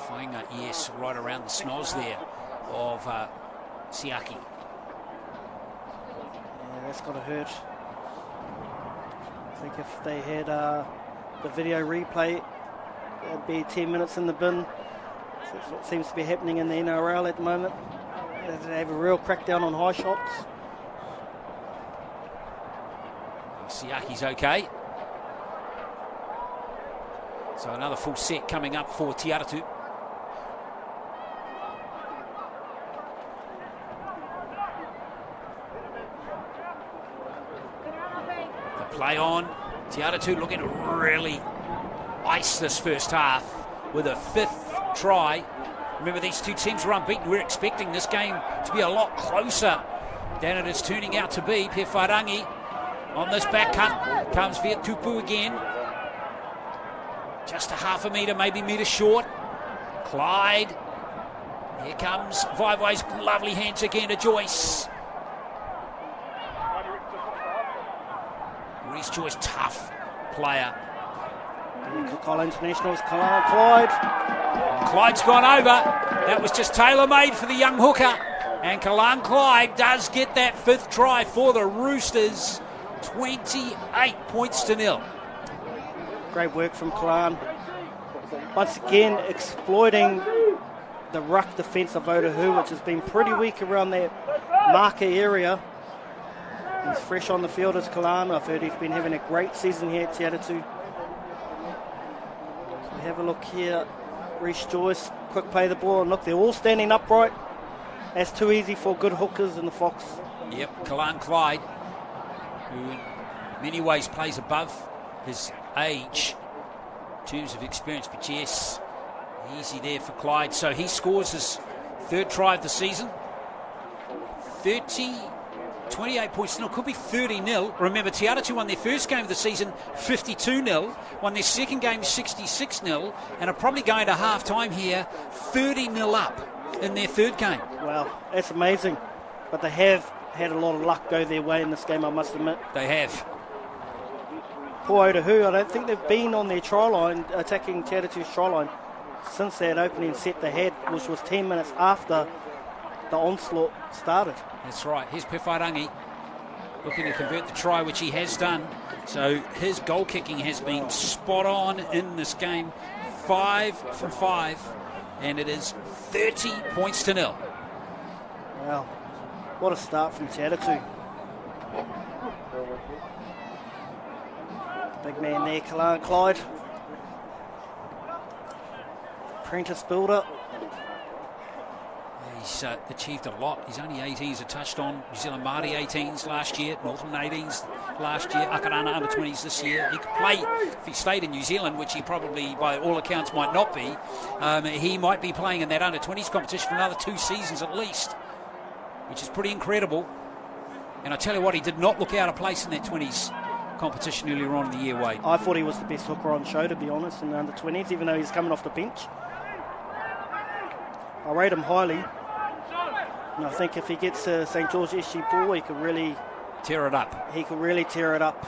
S1: Whainga, yes, right around the snoz there of Siaki.
S2: Yeah, that's got to hurt. I think if they had the video replay, it'd be 10 minutes in the bin. That's what seems to be happening in the NRL at the moment. They have a real crackdown on high shots.
S1: Siaki's okay. So another full set coming up for Te Atatu. The play on. Te Atatu looking to really ice this first half with a 5th try. Remember, these two teams were unbeaten. We're expecting this game to be a lot closer than it is turning out to be. Pewhairangi on this back cut. Comes Viatupu again. Just a half a metre, maybe metre short. Clyde. Here comes Vaivai's lovely hands again to Joyce. Reece Joyce, tough player.
S2: Coca-Cola Internationals, Clyde.
S1: Clyde's gone over. That was just tailor-made for the young hooker. And Kalan Clyde does get that 5th try for the Roosters. 28 points to 0.
S2: Great work from Kalan. Once again, exploiting the ruck defence of Otahuhu, which has been pretty weak around that marker area. He's fresh on the field as Kalan. I've heard he's been having a great season here at Te Atatu. So have a look here. Reece Joyce, quick play the ball, and look, they're all standing upright. That's too easy for good hookers in the Fox.
S1: Yep, Kalan Clyde, who in many ways plays above his age in terms of experience, but yes, easy there for Clyde. So he scores his 3rd try of the season. 28 points, no, could be 30-0. Remember, Te Atatu won their first game of the season 52-0, won their second game 66-0, and are probably going to half-time here 30-0 up in their 3rd game.
S2: Wow, that's amazing. But they have had a lot of luck go their way in this game, I must admit.
S1: They have.
S2: Poor Otahuhu, I don't think they've been on their try line, attacking Te Atatu's try line, since that opening set they had, which was 10 minutes after the onslaught started.
S1: That's right. Here's Pewhairangi looking to convert the try, which he has done. So his goal kicking has been spot on in this game. 5 from 5, and it is 30 points to 0.
S2: Wow, what a start from Te Atatu. Big man there, Kalan Clyde. Apprentice builder.
S1: He's achieved a lot. He's only 18, as I touched on. New Zealand Māori 18s last year, Northland 18s last year, Akarana under 20s this year. He could play, if he stayed in New Zealand, which he probably by all accounts might not be, he might be playing in that under 20s competition for another 2 seasons at least, which is pretty incredible. And I tell you what, he did not look out of place in that 20s competition earlier on in the year, Wade.
S2: I thought he was the best hooker on show, to be honest, in the under 20s, even though he's coming off the bench. I rate him highly. And I think if he gets to St. George SG ball, he could really
S1: tear it up.
S2: He could really tear it up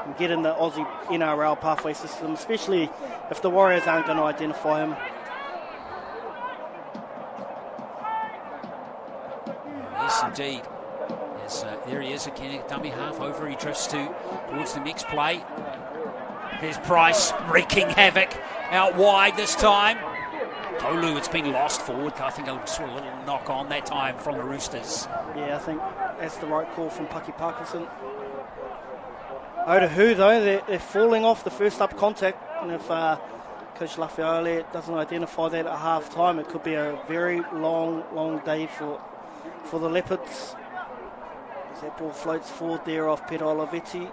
S2: and get in the Aussie NRL pathway system, especially if the Warriors aren't going to identify him.
S1: Yes, indeed. There he is again, dummy half over. He drifts towards the next play. Here's Price wreaking havoc out wide this time. Tolu, it's been lost forward. I think a little knock on that time from the Roosters.
S2: Yeah, I think that's the right call from Paki Parkinson. Otahuhu, though, they're falling off the first up contact, and if Coach Lafayette doesn't identify that at half time, it could be a very long day for the Leopards. As that ball floats forward there off Peter Olivetti.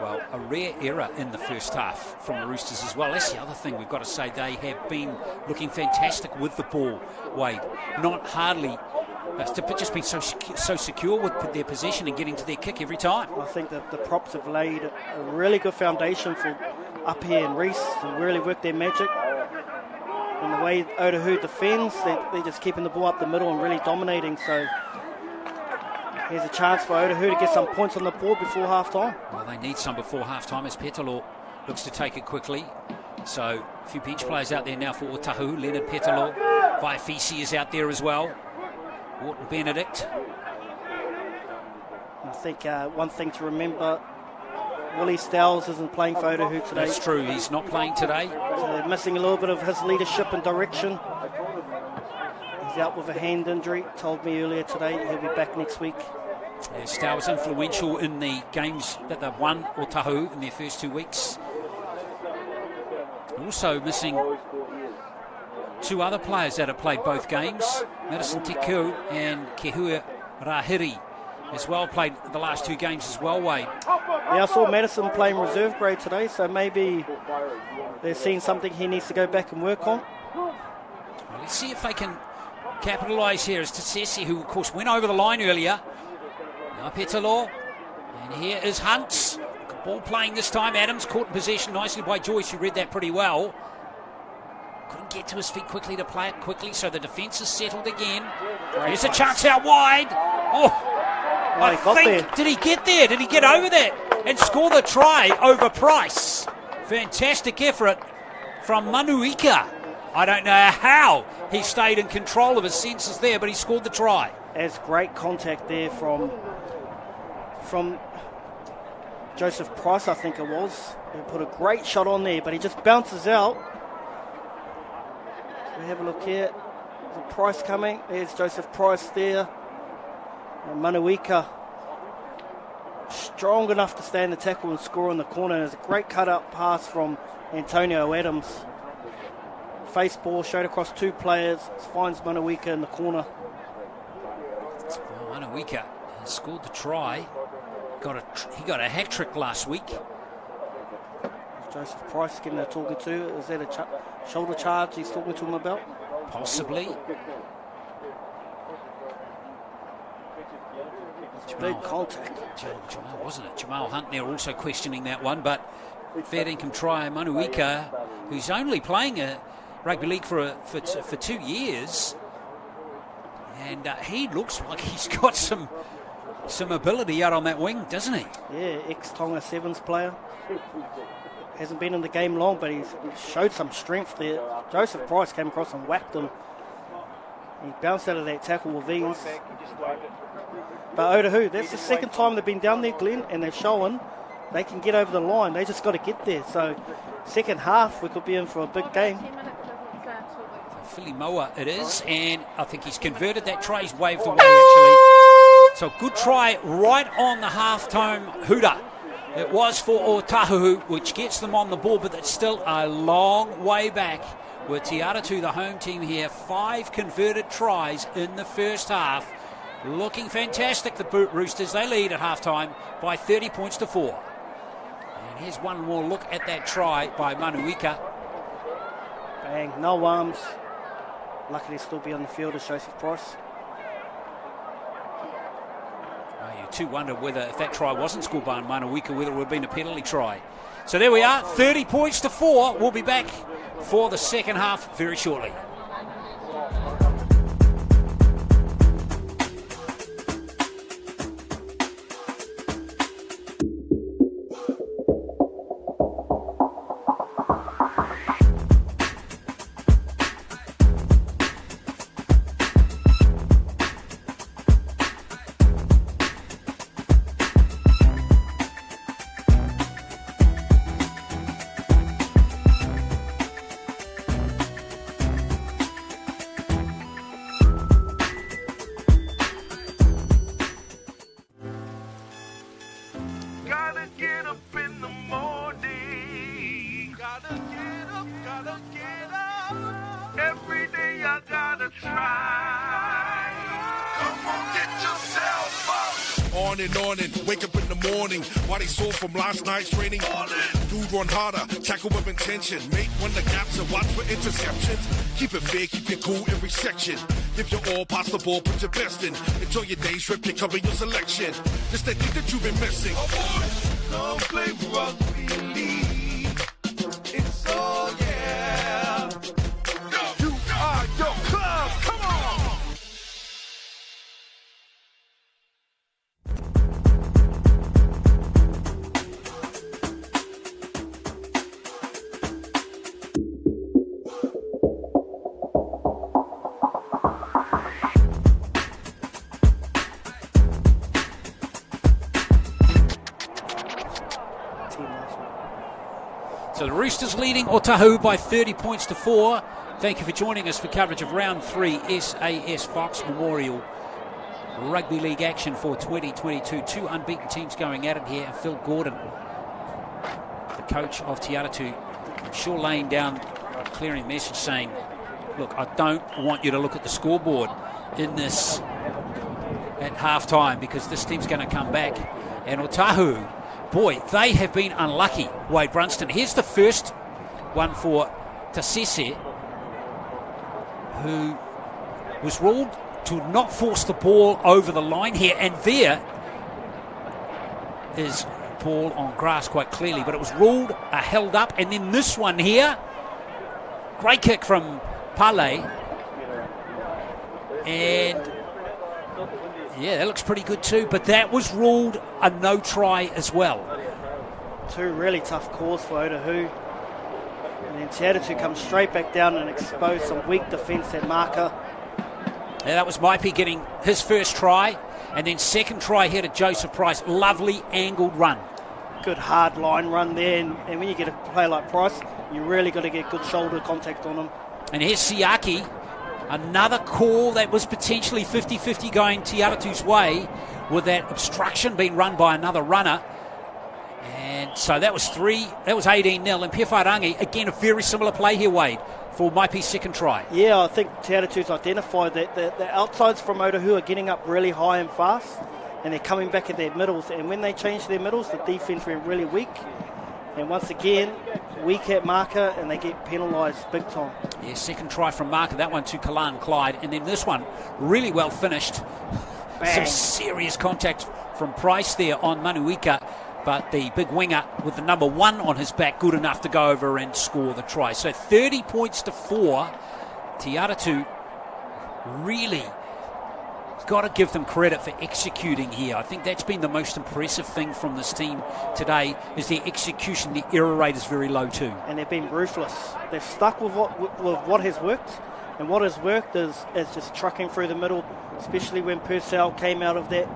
S1: Well, a rare error in the first half from the Roosters as well. That's the other thing we've got to say. They have been looking fantastic with the ball, Wade. Not hardly, but just been so secure with their possession and getting to their kick every time.
S2: I think that the props have laid a really good foundation for up here and Reece to really work their magic. And the way Otahuhu defends, they're just keeping the ball up the middle and really dominating. So Here's a chance for Otahuhu to get some points on the board before half-time.
S1: Well, they need some before half-time as Petalo looks to take it quickly. So, a few bench players out there now for Otahuhu. Leonard Petalo. Vaifisi is out there as well. Wharton Benedict.
S2: I think one thing to remember, Willie Stowles isn't playing for Otahuhu today.
S1: That's true, he's not playing today.
S2: So they're missing a little bit of his leadership and direction. He's out with a hand injury, told me earlier today. He'll be back next week.
S1: Yeah, Stowles influential in the games that they've won Otahuhu in their first 2 weeks. Also missing 2 other players that have played both games. Madison Teku and Kehua Rahiri as well played the last 2 games as well, Wade.
S2: Yeah, I saw Madison playing reserve grade today, so maybe they're seeing something he needs to go back and work on.
S1: Well, let's see if they can capitalise here. As Tasesi, who of course went over the line earlier. Now Petalo, and here is Hunt. Ball playing this time. Adams caught in possession nicely by Joyce, who read that pretty well. Couldn't get to his feet quickly to play it quickly, so the defence is settled again. There's a chance out wide. I think, did he get there? Did he get over that and score the try over Price? Fantastic effort from Manuika. I don't know how he stayed in control of his senses there, but he scored the try.
S2: There's great contact there from Joseph Price, I think it was. He put a great shot on there, but he just bounces out. So we have a look here. There's Price coming. There's Joseph Price there. And Manuika strong enough to stand the tackle and score in the corner. There's a great cut-out pass from Antonio Adams. Face ball showed across 2 players. Finds Manuika in the corner.
S1: Well, Manuika has scored the try. He got a hat trick last week.
S2: Joseph Price getting a talking to. Is that a shoulder charge he's talking to him about?
S1: Possibly.
S2: Big contact.
S1: Jamal, wasn't it? Jamal Hunt there also questioning that one, but fair income try. Manuika, who's only playing a rugby league for 2 years, and he looks like he's got some ability out on that wing, doesn't he?
S2: Yeah, ex-Tonga Sevens player. Hasn't been in the game long, but he's showed some strength there. Joseph Price came across and whacked him. He bounced out of that tackle with ease. But Otahuhu, that's the second time they've been down there, Glenn, and they've shown they can get over the line. They just got to get there. So second half, we could be in for a big game.
S1: Philly Moa it is, and I think he's converted that try. He's waved away, actually. So good try right on the half-time hooter. It was for Otahuhu, which gets them on the board, but that's still a long way back. With Te Atatu, the home team here, 5 converted tries in the first half. Looking fantastic, the Roosters. They lead at half-time by 30 points to 4. And here's one more look at that try by Manuika.
S2: Bang, no arms. Lucky to still be on the field as Joseph Price.
S1: You too wonder whether, if that try wasn't scored by Manuika, whether it would have been a penalty try. So there we are, 30 points to 4. We'll be back for the second half very shortly.
S6: Wake up in the morning, while they saw from last night's training. Dude run harder, tackle with intention. Make when the gaps and watch for interceptions. Keep it fair, keep it cool every section. Give your all, pass the ball, put your best in. Enjoy your day, trip, pick up your selection. Just that thing that you've been missing. Come play rugby league. It's all yeah. You are your club. Come on.
S1: Roosters leading Otahuhu by 30 points to 4. Thank you for joining us for coverage of round 3 SAS Fox Memorial Rugby League action for 2022. 2 unbeaten teams going at it here. And Phil Gordon, the coach of Te Atatu, I'm sure laying down a clearing message saying, look, I don't want you to look at the scoreboard in this at half-time because this team's going to come back. And Otahuhu, boy, they have been unlucky, Wade Brunston. Here's the first one for Tasese, who was ruled to not force the ball over the line here. And there is ball on grass quite clearly, but it was ruled held up. And then this one here, great kick from Pale. And yeah, that looks pretty good too, but that was ruled a no try as well.
S2: 2 really tough calls for Otahuhu. And then Te Atatu comes straight back down and expose some weak defence at marker.
S1: Yeah, that was Maipi getting his first try, and then second try here to Joseph Price. Lovely angled run.
S2: Good hard line run there, and when you get a player like Price, you really got to get good shoulder contact on him.
S1: And here's Siaki, another call that was potentially 50-50 going Te Atatu's way, with that obstruction being run by another runner. And so that was 18-0. And Pewhairangi, again, a very similar play here, Wade, for Maipi's second try.
S2: Yeah, I think Te Atatu's identified that the outsides from Otahuhu are getting up really high and fast, and they're coming back at their middles. And when they changed their middles, the defence went really weak. And once again, weak at marker, and they get penalised big time.
S1: Yeah, second try from marker, that one to Kalan Clyde. And then this one, really well finished.
S2: Bang.
S1: Some serious contact from Price there on Manuika. But the big winger with the number 1 on his back, good enough to go over and score the try. So 30 points to 4. Te Atatu really got to give them credit for executing here. I think that's been the most impressive thing from this team today, is their execution. The error rate is very low too. And
S2: they've been ruthless. They've stuck with what has worked. And what has worked is just trucking through the middle, especially when Purcell came out of that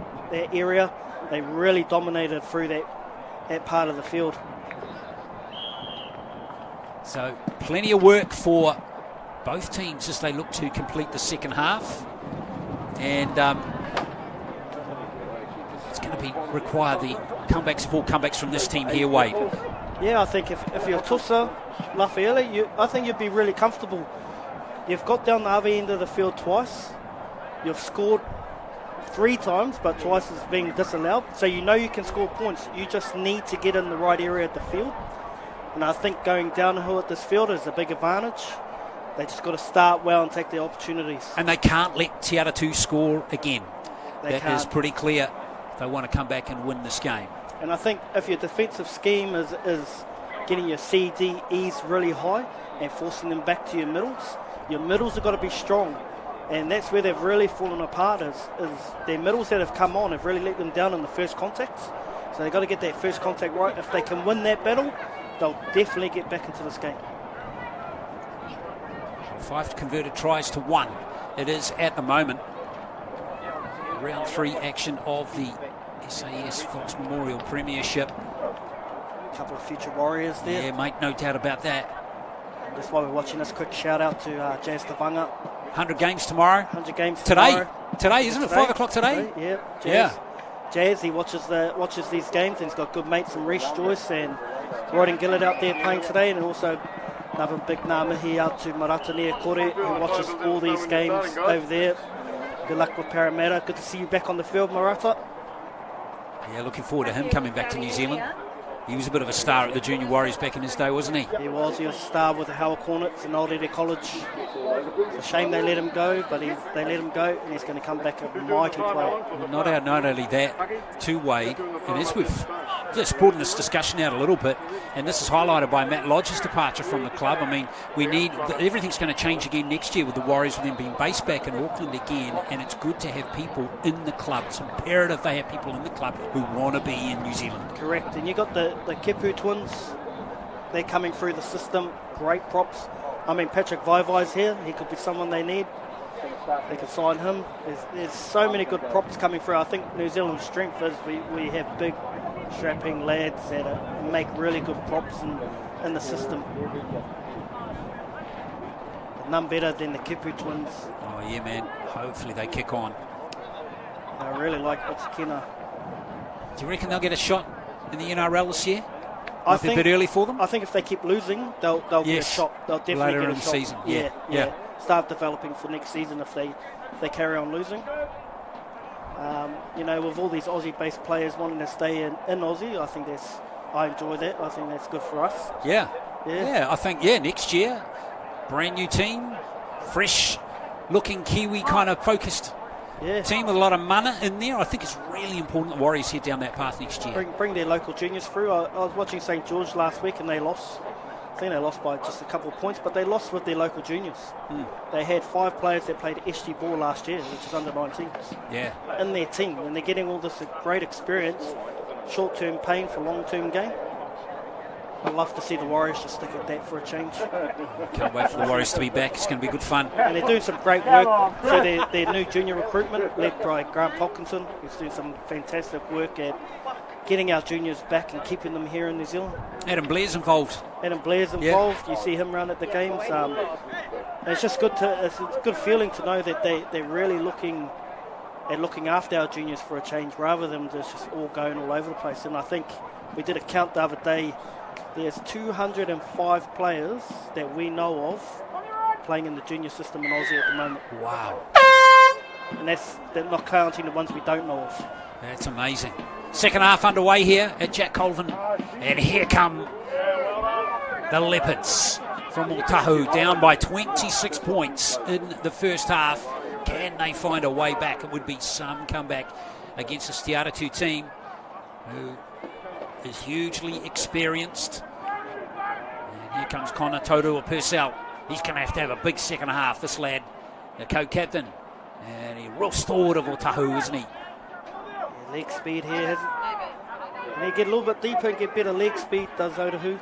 S2: area. They really dominated through that part of the field.
S1: So plenty of work for both teams as they look to complete the second half. And it's going to require the comebacks from this team here, Wade.
S2: Yeah, I think if you're Tusa, Lafayette, I think you'd be really comfortable. You've got down the other end of the field twice. You've scored 3 times, but twice is being disallowed. So you know you can score points. You just need to get in the right area of the field. And I think going downhill at this field is a big advantage. They just got to start well and take the opportunities.
S1: And they can't let Te Atatu score again. That is pretty clear if they want to come back and win this game.
S2: And I think if your defensive scheme is getting your CDEs really high and forcing them back to your middles have got to be strong. And that's where they've really fallen apart, is their middles that have come on have really let them down in the first contacts. So they've got to get that first contact right. If they can win that battle, they'll definitely get back into this game.
S1: 5 converted tries to 1. It is at the moment. Round 3 action of the SAS Fox Memorial Premiership.
S2: A couple of future Warriors there.
S1: Yeah, mate, no doubt about that.
S2: That's why we're watching this. Quick shout out to Jazz Tavanga.
S1: 100 games tomorrow.
S2: 100 games tomorrow.
S1: Today, isn't it? 5 o'clock today?
S2: Yeah. Jazz.
S1: Yeah.
S2: Jazz, he watches these games, and he's got good mates in Reece Joyce and Rodden Gillett out there playing today, and also another big ngāmihi out to Maratanea Kore, who watches all these games over there. Good luck with Parramatta. Good to see you back on the field, Marata.
S1: Yeah, looking forward to him coming back to New Zealand. He was a bit of a star at the Junior Warriors back in his day, wasn't he?
S2: He was a star with the Howard Hornets and Old Eddie College. It's a shame they let him go, but they let him go, and he's going to come back a mighty player.
S1: Well, not only that, to Wade, and as we've just broadened this discussion out a little bit, and this is highlighted by Matt Lodge's departure from the club. I mean, everything's going to change again next year with the Warriors with them being based back in Auckland again, and it's good to have people in the club. It's imperative they have people in the club who want to be in New Zealand.
S2: Correct, and you got the Kepu twins. They're coming through the system. Great props. I mean, Patrick Vaivai's here. He could be someone they need. They could sign him. There's so many good props coming through. I think New Zealand's strength is we have big, strapping lads that make really good props, and in the system. None better than the Kipu twins.
S1: Oh, yeah, man. Hopefully they kick on.
S2: I really like Otakina.
S1: Do you reckon they'll get a shot in the NRL this year?
S2: I
S1: A
S2: think
S1: bit early for them?
S2: I think if they keep losing, they'll get a
S1: Yes.
S2: shot. They'll definitely
S1: Later
S2: get a
S1: in the
S2: shot.
S1: season.
S2: Yeah.
S1: Yeah.
S2: Start developing for next season if they carry on losing. With all these Aussie-based players wanting to stay in Aussie, I enjoy that. I think that's good for us.
S1: Yeah.
S2: Yeah.
S1: Yeah, I think, next year, brand new team, fresh looking Kiwi kind of focused
S2: Yeah.
S1: team with a lot of mana in there. I think it's really important the Warriors head down that path next year.
S2: Bring their local juniors through. I was watching St George last week and they lost. I think they lost by just a couple of points, but they lost with their local juniors. They had 5 players that played SG ball last year, which is under 19s,
S1: Yeah.
S2: in their team, and they're getting all this great experience, short-term pain for long-term gain. I'd love to see the Warriors just stick at that for a change.
S1: Can't wait for the Warriors to be back. It's going to be good fun.
S2: And they're doing some great work for their new junior recruitment, led by Grant Hopkinson, who's doing some fantastic work at getting our juniors back and keeping them here in New Zealand.
S1: Adam Blair's involved.
S2: Adam Blair's involved. You see him around at the games. It's just good it's a good feeling to know that they're really looking after our juniors for a change rather than just all going all over the place. And I think we did a count the other day. There's 205 players that we know of playing in the junior system in Aussie at the moment.
S1: Wow.
S2: And they're not counting the ones we don't know of.
S1: That's amazing. Second half underway here at Jack Colvin. And here come the Leopards from Otahuhu, down by 26 points in the first half. Can they find a way back? It would be some comeback against this Te Atatu team who is hugely experienced. And here comes Connor Taurua Purcell. He's going to have a big second half, this lad, the co-captain. And he's real stalwart of Otahuhu, isn't he?
S2: Yeah, leg speed here. And he get a little bit deeper and get better leg speed, does Otahuhu.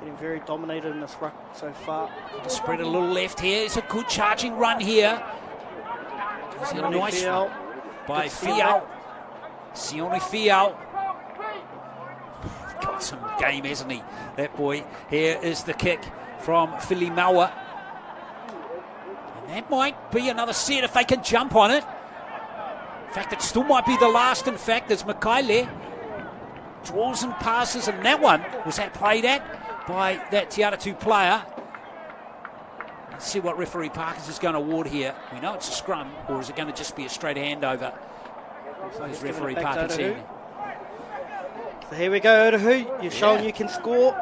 S2: Getting very dominated in this ruck so far.
S1: Spread a little left here. It's a good charging run here. It's a nice one by Fiao. Sione Fiao. Got some game, hasn't he, that boy? Here is the kick from Philly Maua. And that might be another set if they can jump on it. In fact, it still might be the last, in fact, as Mikaele draws and passes, and that one was played at by that Te Atatu player. Let's see what referee Parkers is going to award here. We know it's a scrum, or is it going to just be a straight handover? So he's referee Parkers here.
S2: So here we go, Otahuhu. You've shown you can score.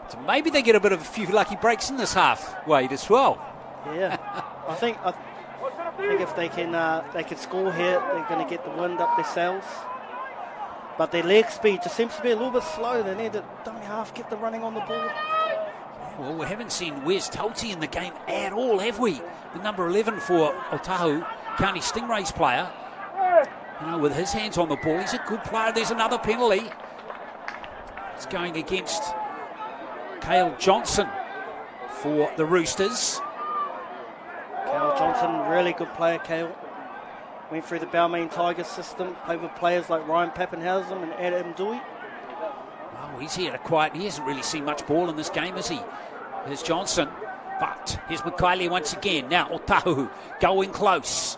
S1: So maybe they get a few lucky breaks in this half, Wade, as well.
S2: Yeah, I think if they can score here, they're going to get the wind up their sails. But their leg speed just seems to be a little bit slow. They need to dummy half, get them running on the ball.
S1: Well, we haven't seen Wes Toti in the game at all, have we? The number 11 for Otahuhu, County Stingrays player. With his hands on the ball, he's a good player. There's another penalty. It's going against Cale Johnson for the Roosters.
S2: Cale Johnson, really good player, Cale. Went through the Balmain Tigers system, played with players like Ryan Pappenhausen and Adam Dewey.
S1: Oh, he's here to quiet. He hasn't really seen much ball in this game, has he? Here's Johnson. But here's Mikaele once again. Now Otahuhu going close.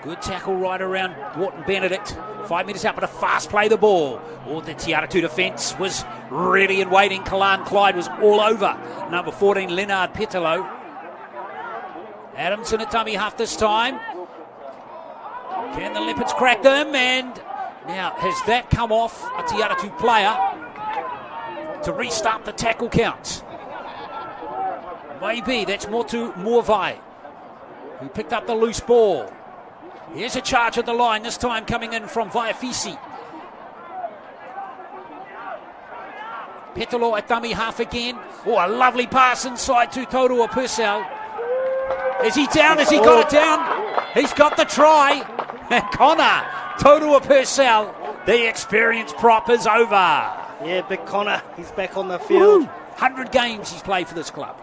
S1: Good tackle right around Wharton Benedict. 5 metres out, but a fast play the ball. The Te Atatu defence was ready and waiting. Kalan Clyde was all over number 14, Leonard Petalo. Adamson at dummy half this time. Can the Leopards crack them? And now has that come off a Te Atatu player to restart the tackle count? Maybe that's Motu Muavai, who picked up the loose ball. Here's a charge at the line, this time coming in from Vaiafisi. Petalo at dummy half again. A lovely pass inside to Taurua Purcell. Is he down? Has he got it down? He's got the try. Connor Taurua Purcell, the experienced prop, is over.
S2: Yeah, big Connor. He's back on the field.
S1: 100 games he's played for this club.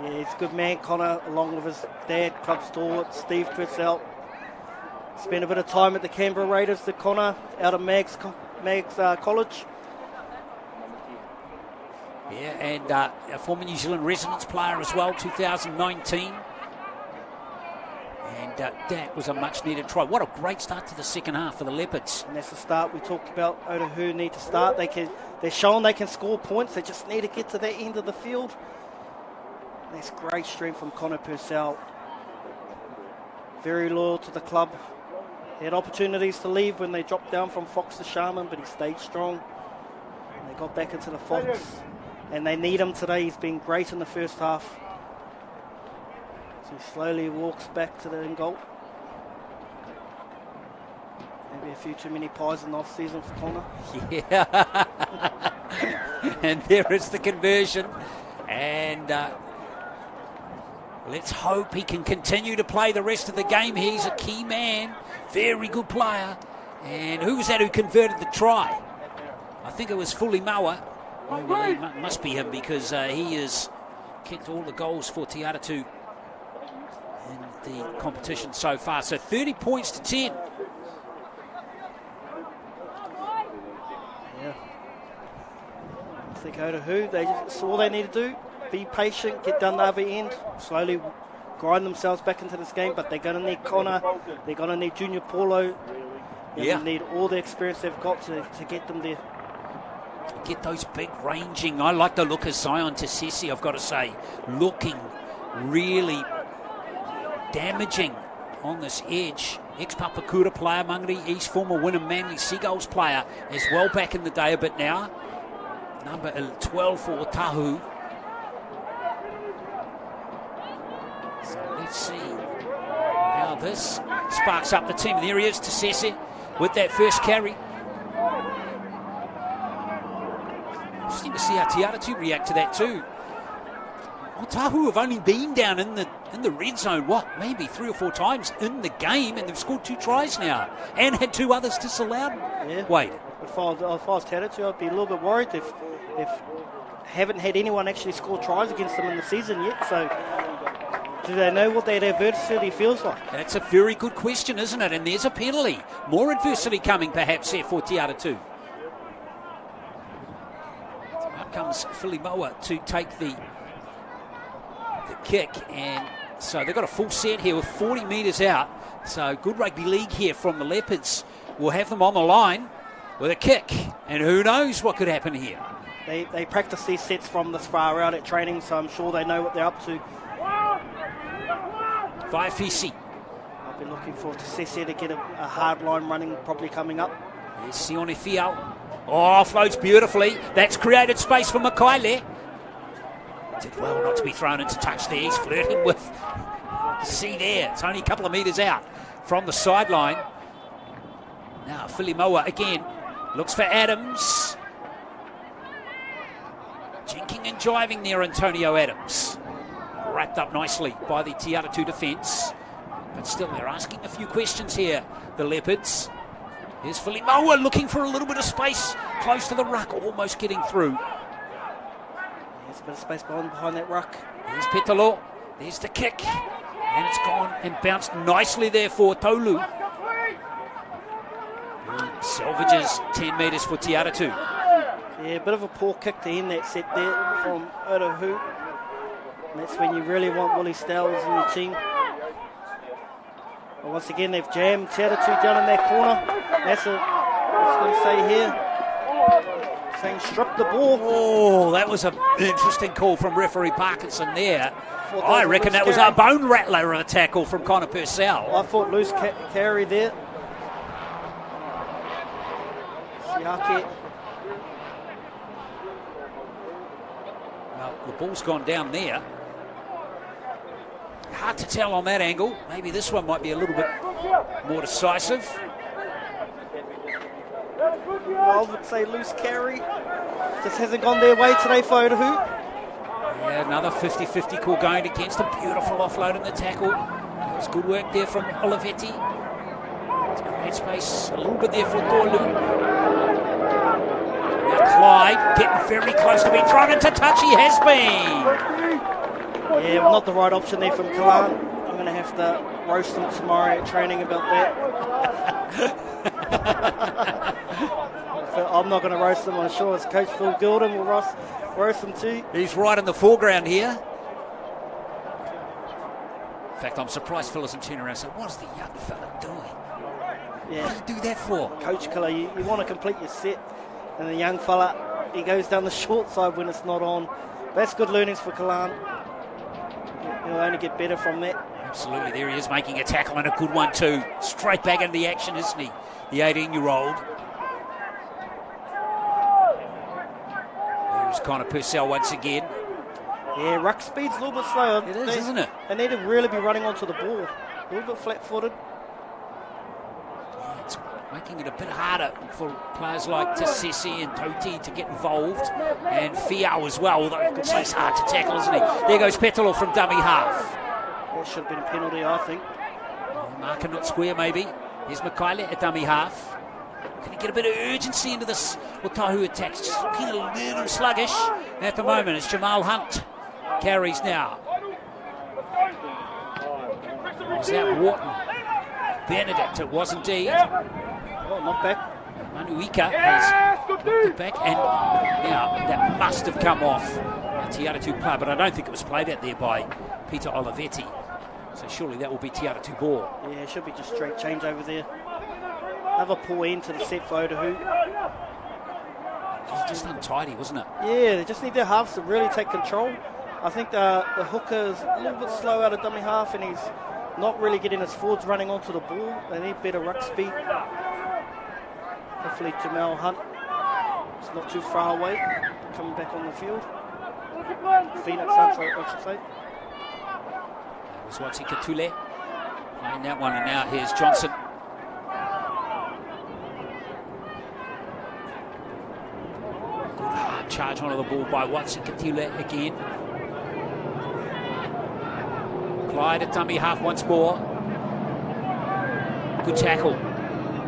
S2: Yeah, he's a good man, Connor, along with his dad, club stalwart, Steve Purcell. Spent a bit of time at the Canberra Raiders, the Connor, out of Mags College.
S1: Yeah, and a former New Zealand residence player as well, 2019. And that was a much-needed try. What a great start to the second half for the Leopards.
S2: And that's the start we talked about. Otahuhu need to start. They're showing they can score points. They just need to get to that end of the field. That's great strength from Connor Purcell. Very loyal to the club. He had opportunities to leave when they dropped down from Fox to Sharman, but he stayed strong. And they got back into the Fox. And they need him today. He's been great in the first half. So he slowly walks back to the end goal. Maybe a few too many pies in the off-season for Connor.
S1: Yeah. And there is the conversion. And let's hope he can continue to play the rest of the game. He's a key man. Very good player. And who was that who converted the try? I think it was Fulimaua. Well, it must be him because he has kicked all the goals for Te Atatu in the competition so far. So 30 points to 10.
S2: Yeah. I think Otahuhu, that's all they need to do. Be patient, get down the other end, slowly grind themselves back into this game, but they're going to need Connor, they're going to need Junior Paulo, they're going to need all the experience they've got to get them there.
S1: Get those big ranging. I like the look of Zion Tassesi, I've got to say. Looking really damaging on this edge. Ex-Papakura player, Mangere East, former winner Manly Seagulls player as well back in the day a bit now. Number 12 for Otahuhu. So let's see how this sparks up the team. There he is, Tassesi, with that first carry. Interesting to see how Te Atatu react to that too. Otahuhu have only been down in the red zone, maybe 3 or 4 times in the game, and they've scored 2 tries now and had 2 others disallowed. Yeah. Wait.
S2: If I was Te Atatu, I'd be a little bit worried if haven't had anyone actually score tries against them in the season yet. So do they know what that adversity feels like?
S1: That's a very good question, isn't it? And there's a penalty. More adversity coming perhaps here for Te Atatu. Comes Fulimaua to take the kick, and so they've got a full set here with 40 metres out. So good rugby league here from the Leopards. We'll have them on the line with a kick, and who knows what could happen here.
S2: They practice these sets from this far out at training, so I'm sure they know what they're up to.
S1: Vaifisi.
S2: I'll be looking forward to Sese to get a hard line running probably coming up.
S1: There's Sione Fiao. Oh, floats beautifully. That's created space for Makaile. Did well not to be thrown into touch there. He's flirting with C there. It's only a couple of metres out from the sideline. Now Fulimaua again looks for Adams. Jinking and jiving there, Antonio Adams. Wrapped up nicely by the Te Atatu defence. But still, they're asking a few questions here, the Leopards. Here's Fulimaua looking for a little bit of space close to the ruck, almost getting through.
S2: There's a bit of space behind that ruck.
S1: Here's Petalo. There's the kick. And it's gone and bounced nicely there for Tolu. Salvages 10 metres for Te Atatu.
S2: Yeah, a bit of a poor kick to end that set there from Otahuhu. And that's when you really want Willie Stowers in your team. But once again, they've jammed Te Atatu down in that corner. That's what I was going to say here. Saying strip the ball.
S1: Oh, that was an interesting call from referee Parkinson there. I reckon that was a bone rattler of a tackle from Connor Purcell.
S2: I thought loose carry there. Siaki.
S1: Well, the ball's gone down there. Hard to tell on that angle. Maybe this one might be a little bit more decisive.
S2: I would say loose carry. Just hasn't gone their way today for Otahuhu.
S1: Yeah, another 50-50 call going against him. Beautiful offload in the tackle. That was good work there from Olivetti. It's great space. A little bit there for Tolu. Now Clyde getting very close to being thrown into touch. He has been.
S2: Yeah, well, not the right option there from Kalan. I going to have to roast them tomorrow at training about that. I'm not going to roast them. I'm sure it's Coach Phil Gilden will roast them too.
S1: He's right in the foreground here. In fact, I'm surprised Phil doesn't turn around and say, what is the young fella doing?
S2: Yeah.
S1: What do you do that for?
S2: Coach Killer, you want to complete your set, and the young fella, he goes down the short side when it's not on. That's good learnings for Kalan. He'll only get better from that.
S1: Absolutely, there he is making a tackle, and a good one too. Straight back into the action, isn't he? The 18-year-old. There's Connor Purcell once again.
S2: Yeah, ruck speed's a little bit slower.
S1: It is, isn't it?
S2: They need to really be running onto the ball. A little bit flat-footed.
S1: It's making it a bit harder for players like Tassesi and Toti to get involved, and Fiao as well, although he's hard to tackle, isn't he? There goes Petalo from dummy half.
S2: That should have been a penalty, I think.
S1: Marker not square, maybe. Here's Mikaele at dummy half. Can he get a bit of urgency into this Otahuhu attack? Just looking a little sluggish at the moment. It's Jamal Hunt. Carries now. Was that Wharton? Benedict, it was indeed.
S2: Oh, not back.
S1: Manuika has knocked it back, and now that must have come off Te Atatu play, but I don't think it was played out there by Peter Olivetti. So surely that will be Te Atatu ball.
S2: Yeah, it should be just straight change over there. Another poor end to the set for Otahuhu.
S1: It was just untidy, wasn't it?
S2: Yeah, they just need their halves to really take control. I think the hooker is a little bit slow out of dummy half, and he's not really getting his forwards running onto the ball. They need better ruck speed. Hopefully Jamal Hunt is not too far away, coming back on the field. Phoenix Hunt, I should say.
S1: It was Watsi Katule playing that one, and now here's Johnson. Good hard charge onto the ball by Watsi Katule again. Clyde at dummy half once more. Good tackle.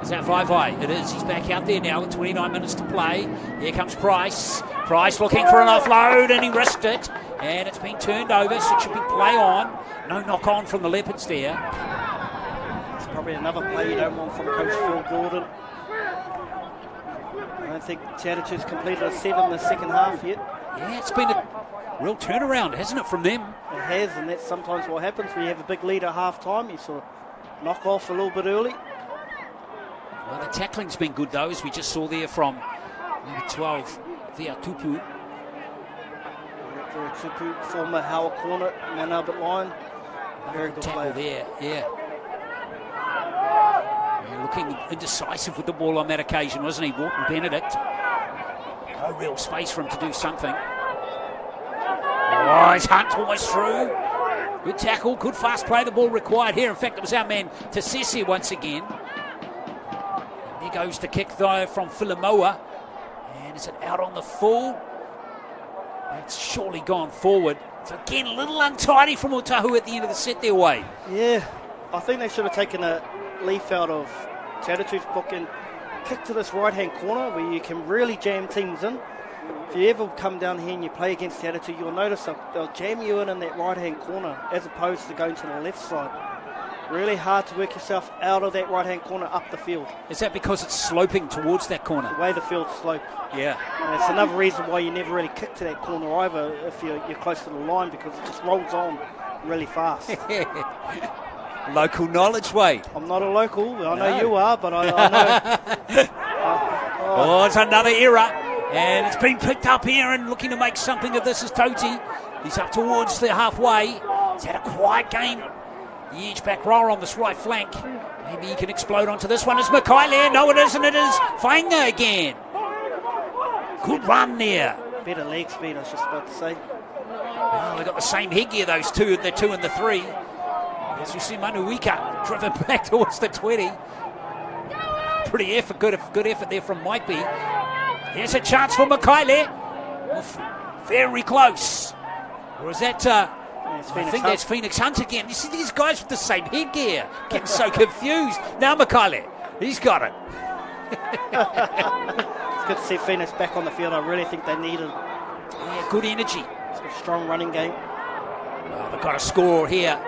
S1: Is that Vaivai? It is. He's back out there now with 29 minutes to play. Here comes Price. Price looking for an offload, and he risked it. And it's been turned over, so it should be play on. No knock on from the Leopards there.
S2: It's probably another play you don't want from Coach Phil Gordon. I don't think Te Atatu's completed a set in the second half yet.
S1: Yeah, it's been a real turnaround, hasn't it, from them?
S2: It has, and that's sometimes what happens when you have a big lead at half time. You sort of knock off a little bit early.
S1: Well, the tackling's been good, though, as we just saw there from number 12, Viatupu.
S2: Viatupu, former Howard corner, Man Albert Line. Very good
S1: tackle
S2: player.
S1: there, yeah. Looking indecisive with the ball on that occasion, wasn't he, Wharton Benedict? No real space for him to do something. Oh, his Hunt almost through. Good tackle, good fast play, the ball required here. In fact, it was our man Tassesi once again. And there goes the kick, though, from Philomoa. And is it out on the full? It's surely gone forward. So again, a little untidy from Otahuhu at the end of the set their way.
S2: Yeah, I think they should have taken a leaf out of Te Atatu's book and kick to this right-hand corner where you can really jam teams in. If you ever come down here and you play against Te Atatu, you'll notice they'll jam you in that right-hand corner as opposed to going to the left side. Really hard to work yourself out of that right-hand corner up the field.
S1: Is that because it's sloping towards that corner?
S2: The way the field's sloped.
S1: Yeah.
S2: And it's another reason why you never really kick to that corner either if you're close to the line, because it just rolls on really fast.
S1: Local knowledge, Wade.
S2: I'm not a local. I know you are, but I know.
S1: Oh, it's another error. And it's been picked up here, and looking to make something of this is Toti. He's up towards the halfway. He's had a quiet game. The edge back rower on this right flank. Maybe he can explode onto this one. It's Mikaele. No, it isn't. It is Fainga again. Good run there.
S2: Better leg speed, I was just about to say.
S1: Well, they've got the same headgear, those two, the 2 and the 3. As we see Manuika driven back towards the 20. Pretty effort, good effort there from Mikey. Here's a chance for Mikaele. Very close. Or is that... I think that's Phoenix Hunt again. You see these guys with the same headgear getting so confused. Now Mikaele, he's got it.
S2: It's good to see Phoenix back on the field. I really think they need it.
S1: Yeah, good energy.
S2: It's a strong running game.
S1: Well, they've got a score here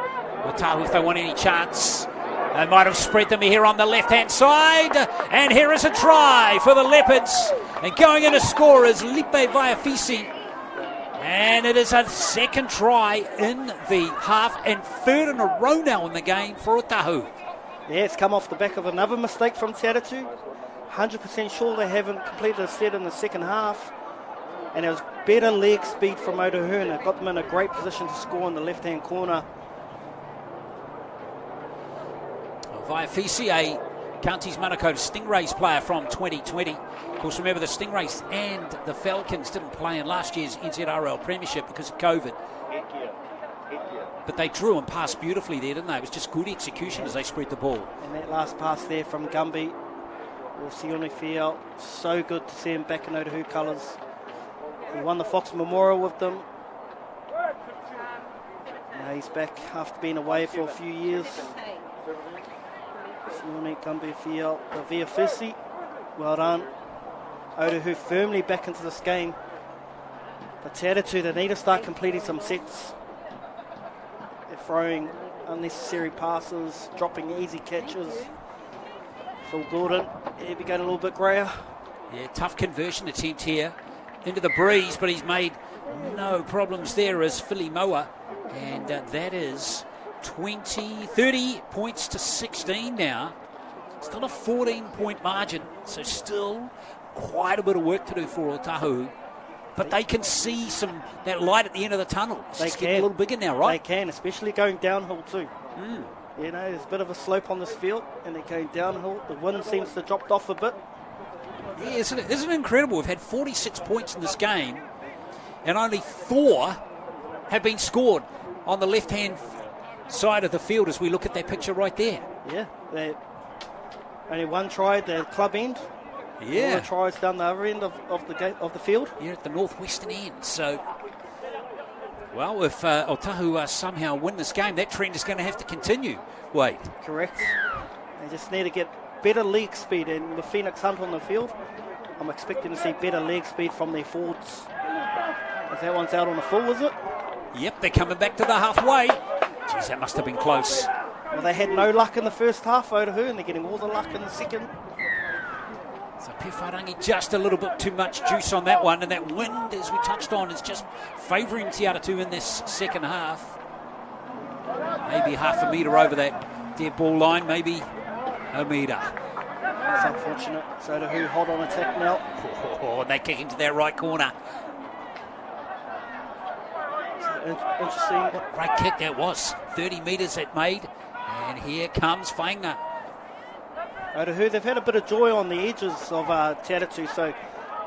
S1: Otahuhu, if they want any chance, they might have spread them here on the left-hand side. And here is a try for the Leopards. And going in to score is Lipe Vaiafisi. And it is a second try in the half and third in a row now in the game for Otahuhu.
S2: Yeah, it's come off the back of another mistake from Te Atatu. 100% sure they haven't completed a set in the second half. And it was better leg speed from Otahuhu, and it got them in a great position to score in the left-hand corner.
S1: Vaiafisi, a Counties Manukau Stingrays player from 2020. Of course, remember the Stingrays and the Falcons didn't play in last year's NZRL Premiership because of COVID. But they drew and passed beautifully there, didn't they? It was just good execution as they spread the ball.
S2: And that last pass there from Gumby, or Sione Fiel, so good to see him back in Otahuhu colours. He won the Fox Memorial with them. Now he's back after being away for a few years. Sione, Gumby, Fiel, Vaiafisi, well done. Otahuhu firmly back into this game. But Te Atatu, they need to start completing some sets. They're throwing unnecessary passes, dropping easy catches. Phil Gordon, here we go a little bit grayer.
S1: Yeah, tough conversion attempt here into the breeze, but he's made no problems there as Philly Moa. And that is 30 points to 16 now. Still a 14-point margin, so still quite a bit of work to do for Otahuhu. But they can see that light at the end of the tunnel. It's just getting a little bigger now, right?
S2: They can, especially going downhill too. You know, there's a bit of a slope on this field, and they're going downhill. The wind seems to have dropped off a bit.
S1: Yeah, isn't it incredible? We've had 46 points in this game, and only 4 have been scored on the left-hand side of the field as we look at that picture right there.
S2: Yeah, only one try at the club end.
S1: Yeah.
S2: All the tries down the other end of the field.
S1: Here at the northwestern end. So, well, if Otahuhu somehow win this game, that trend is going to have to continue. Wade.
S2: Correct. They just need to get better leg speed, and with Phoenix Hunt on the field, I'm expecting to see better leg speed from their forwards. Is that one's out on the full, is it?
S1: Yep, they're coming back to the halfway. Jeez, that must have been close.
S2: Well, they had no luck in the first half, Otahuhu, and they're getting all the luck in the second.
S1: So Pewharangi just a little bit too much juice on that one, and that wind, as we touched on, is just favouring Te Atatu in this second half. Maybe half a metre over that dead ball line, maybe a metre.
S2: It's unfortunate. So Otahuhu hold on attack now.
S1: Oh, and they kick into that right corner.
S2: Interesting.
S1: What a great kick that was. 30 metres it made, and here comes Whainga.
S2: Otahuhu, they've had a bit of joy on the edges of Te Atatu, so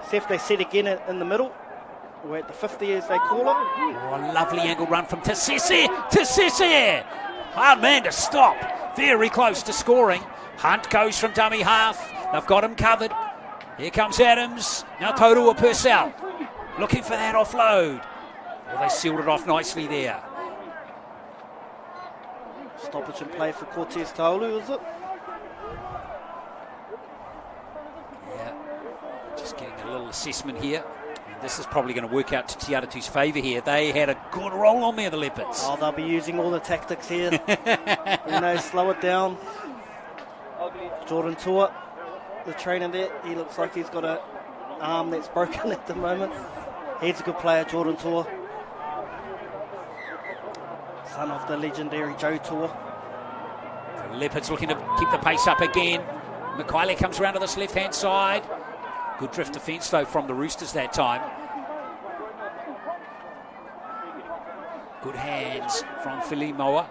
S2: see if they set again in the middle. We're at the 50 as they call it.
S1: Oh, a lovely angle run from Tasese. Tasese! Hard man to stop. Very close to scoring. Hunt goes from dummy half. They've got him covered. Here comes Adams. Now Toru Purcell. Looking for that offload. Well, they sealed it off nicely there.
S2: Stoppage and play for Cortez Taulu, is it?
S1: Yeah, just getting a little assessment here. And this is probably going to work out to Te Atatu's favour here. They had a good roll on there, the Leopards.
S2: Oh, they'll be using all the tactics here. Slow it down. Jordan Tua, the trainer there, he looks like he's got an arm that's broken at the moment. He's a good player, Jordan Tua. Son of the legendary Joe Tua.
S1: The Leopards looking to keep the pace up again. Mikaele comes around to this left-hand side. Good drift defence, though, from the Roosters that time. Good hands from Philly Moa.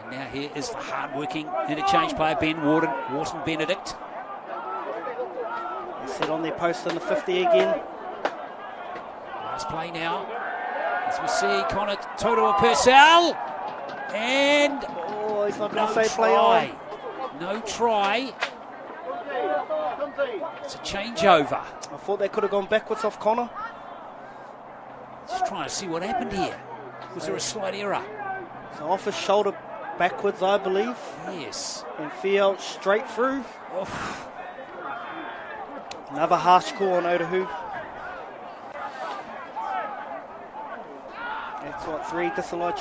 S1: And now here is the hard-working interchange player, Wharton Benedict.
S2: They sit on their post in the 50 again.
S1: Last play now. As we see Connor Toru Purcell. And
S2: he's not going to
S1: no
S2: say play on.
S1: No try. It's a changeover.
S2: I thought they could have gone backwards off Connor.
S1: Just trying to see what happened here. Was there a slight error?
S2: So off his shoulder backwards, I believe.
S1: Yes.
S2: And Fiel straight through.
S1: Oof.
S2: Another harsh call on Otahuhu. That's what, 3 disallowed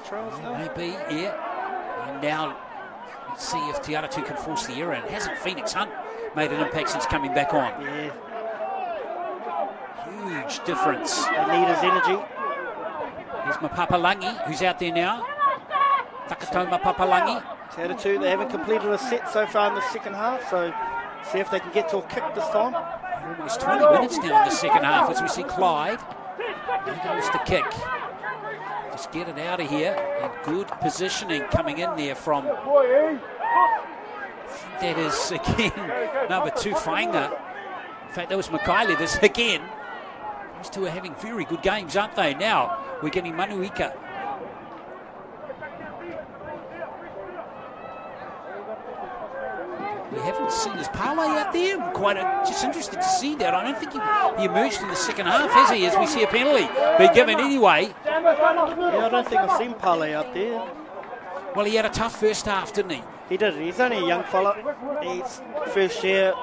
S2: trials now?
S1: Maybe, yeah. And now let's see if Te Atatu can force the error. And hasn't Phoenix Hunt made an impact since coming back on?
S2: Yeah.
S1: Huge difference.
S2: They need his energy.
S1: There's Mapapalangi, who's out there now. Takato Mapapalangi.
S2: Te Atatu, they haven't completed a set so far in the second half, so see if they can get to a kick this time.
S1: Almost 20 minutes now in the second half as we see Clyde. There goes the kick. Just get it out of here. And good positioning coming in there from... That is, again, number 2, Fainga. In fact, that was Makaile. This, again, those two are having very good games, aren't they? Now, we're getting Manuika. We haven't seen his parlay out there. I'm quite just interested to see that. I don't think he emerged in the second half, has he? As we see a penalty be given anyway.
S2: Yeah, I don't think I've seen Parlay out there.
S1: Well, he had a tough first half, didn't he?
S2: He did. He's only a young fella. He's first year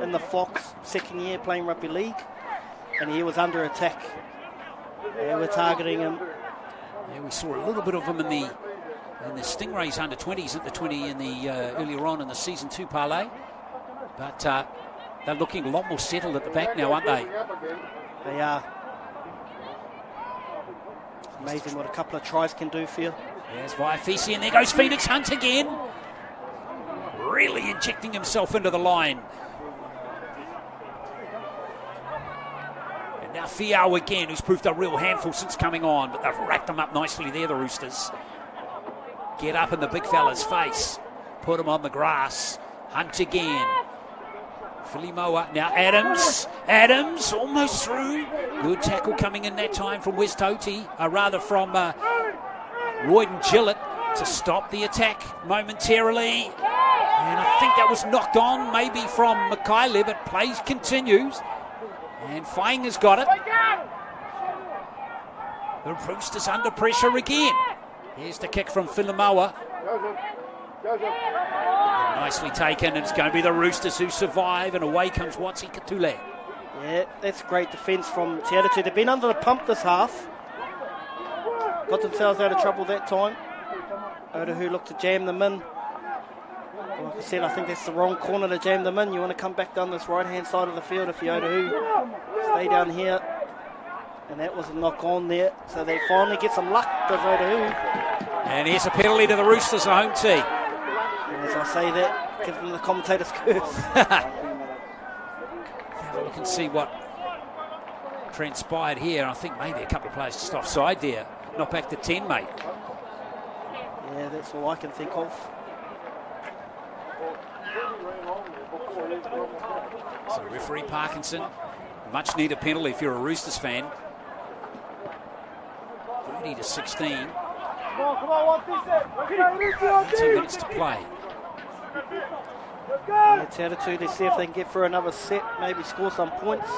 S2: in the Fox, second year playing rugby league, and he was under attack. They were targeting him.
S1: Yeah, we saw a little bit of him in the Stingrays under 20s at the 20 in the earlier on in the season 2 parlay, but they're looking a lot more settled at the back now, aren't they?
S2: They are. It's amazing what a couple of tries can do for you.
S1: There's Vaifisi, and there goes Phoenix Hunt again. Really injecting himself into the line. And now Fiao again, who's proved a real handful since coming on, but they've racked him up nicely there, the Roosters. Get up in the big fella's face. Put him on the grass. Hunt again. Filimoa. Now Adams. Adams almost through. Good tackle coming in that time from West Toti. Rather from Royden Gillett to stop the attack momentarily. And I think that was knocked on maybe from Makaile, but play continues. And Fainga's got it. The Roosters under pressure again. Here's the kick from Filimoa. Nicely taken, and it's going to be the Roosters who survive, and away comes Watsi Katule.
S2: Yeah, that's great defence from Te Atatu. They've been under the pump this half. Got themselves out of trouble that time. Otahuhu looked to jam them in. Like I said, I think that's the wrong corner to jam them in. You want to come back down this right-hand side of the field if you're Otahuhu. Stay down here. And that was a knock on there. So they finally get some luck to Otahuhu.
S1: And here's a penalty to the Roosters, the home team.
S2: And as I say that, give them the commentator's curse.
S1: Have a look and see what transpired here. I think maybe a couple of players just offside there. Not back to 10, mate.
S2: Yeah, that's all I can think of.
S1: So referee Parkinson, much needed penalty if you're a Roosters fan. 30-16. 2 minutes to play.
S2: Yeah, Te Atatu, they see if they can get through another set, maybe score some points.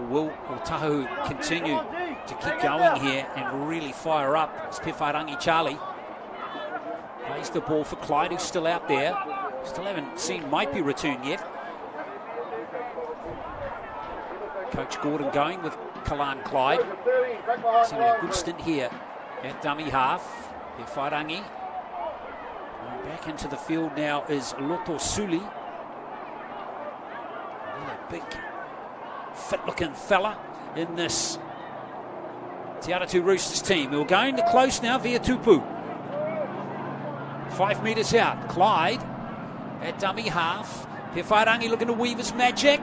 S1: Will Otahuhu continue to keep going here and really fire up? It's Pewhairangi Charlie. Plays the ball for Clyde, who's still out there. Still haven't seen Maipi return yet. Coach Gordon going with Kalan Clyde. Seeing a good stint here at dummy half. Pewhairangi. Back into the field now is Loto Suli. A big, fit-looking fella in this Te Atatu Roosters team. Who are going to close now via Tupu. 5 metres out. Clyde at dummy half. Pewhairangi looking to weave his magic.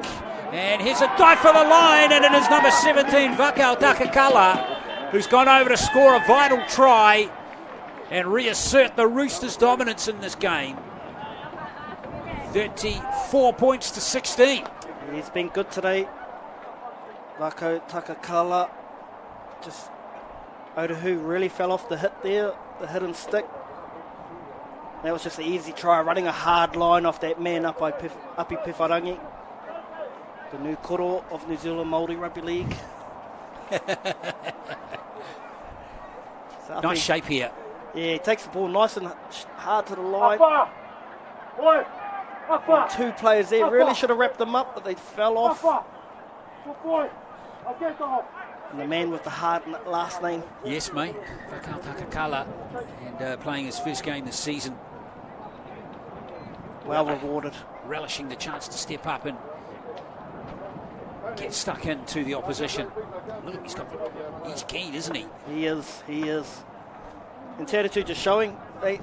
S1: And here's a dive for the line, and it is number 17, Vakau Takakala, who's gone over to score a vital try and reassert the Roosters' dominance in this game. 34 points to 16.
S2: He's been good today. Vakau Takakala. Just Otahuhu really fell off the hit there, the hit and stick. That was just an easy try, running a hard line off that man Api Pewhairangi, the new koro of New Zealand Māori Rugby League. So
S1: nice shape here.
S2: Yeah, he takes the ball nice and hard to the line. And 2 players there really should have wrapped them up, but they fell off. And the man with the hard last name.
S1: Yes, mate. Whakautakakala. And playing his first game this season.
S2: Well rewarded. Relishing
S1: the chance to step up and get stuck into the opposition. Look, he's keen, isn't he?
S2: He is. And Te Atatu just showing they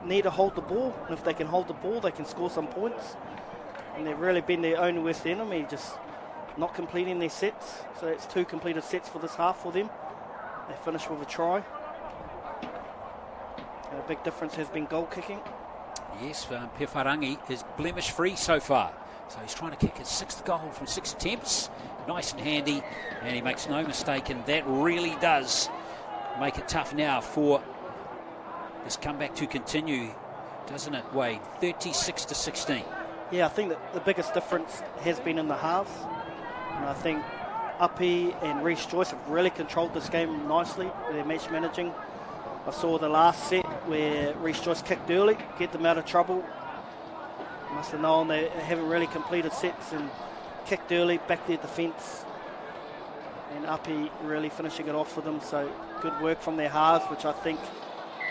S2: need to hold the ball. And if they can hold the ball, they can score some points. And they've really been their own worst enemy, just not completing their sets. So it's 2 completed sets for this half for them. They finished with a try. And a big difference has been goal kicking.
S1: Yes, Pewharangi is blemish-free so far. So he's trying to kick his 6th goal from 6 attempts. Nice and handy, and he makes no mistake, and that really does make it tough now for this comeback to continue, doesn't it, Wade? 36-16.
S2: Yeah, I think that the biggest difference has been in the halves. And I think Api and Reece Joyce have really controlled this game nicely. They're match managing. I saw the last set where Reece Joyce kicked early, get them out of trouble. Must have known they haven't really completed sets and kicked early, back their defence. And Api really finishing it off for them. So good work from their halves, which I think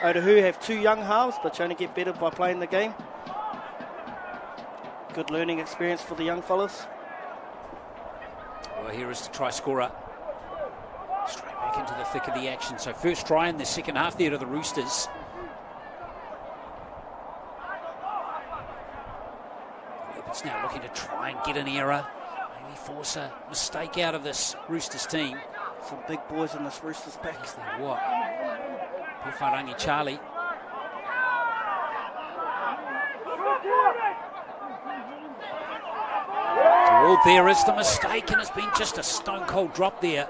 S2: Otahuhu have 2 young halves, but you only get better by playing the game. Good learning experience for the young fellas.
S1: Well, here is the try scorer. Straight back into the thick of the action. So first try in the second half there to the Roosters. Leopards now looking to try and get an error. Maybe force a mistake out of this Roosters team.
S2: Some big boys in this Roosters pack.
S1: Is that what? Pewharangi Charlie. Well, there is the mistake, and it's been just a stone-cold drop there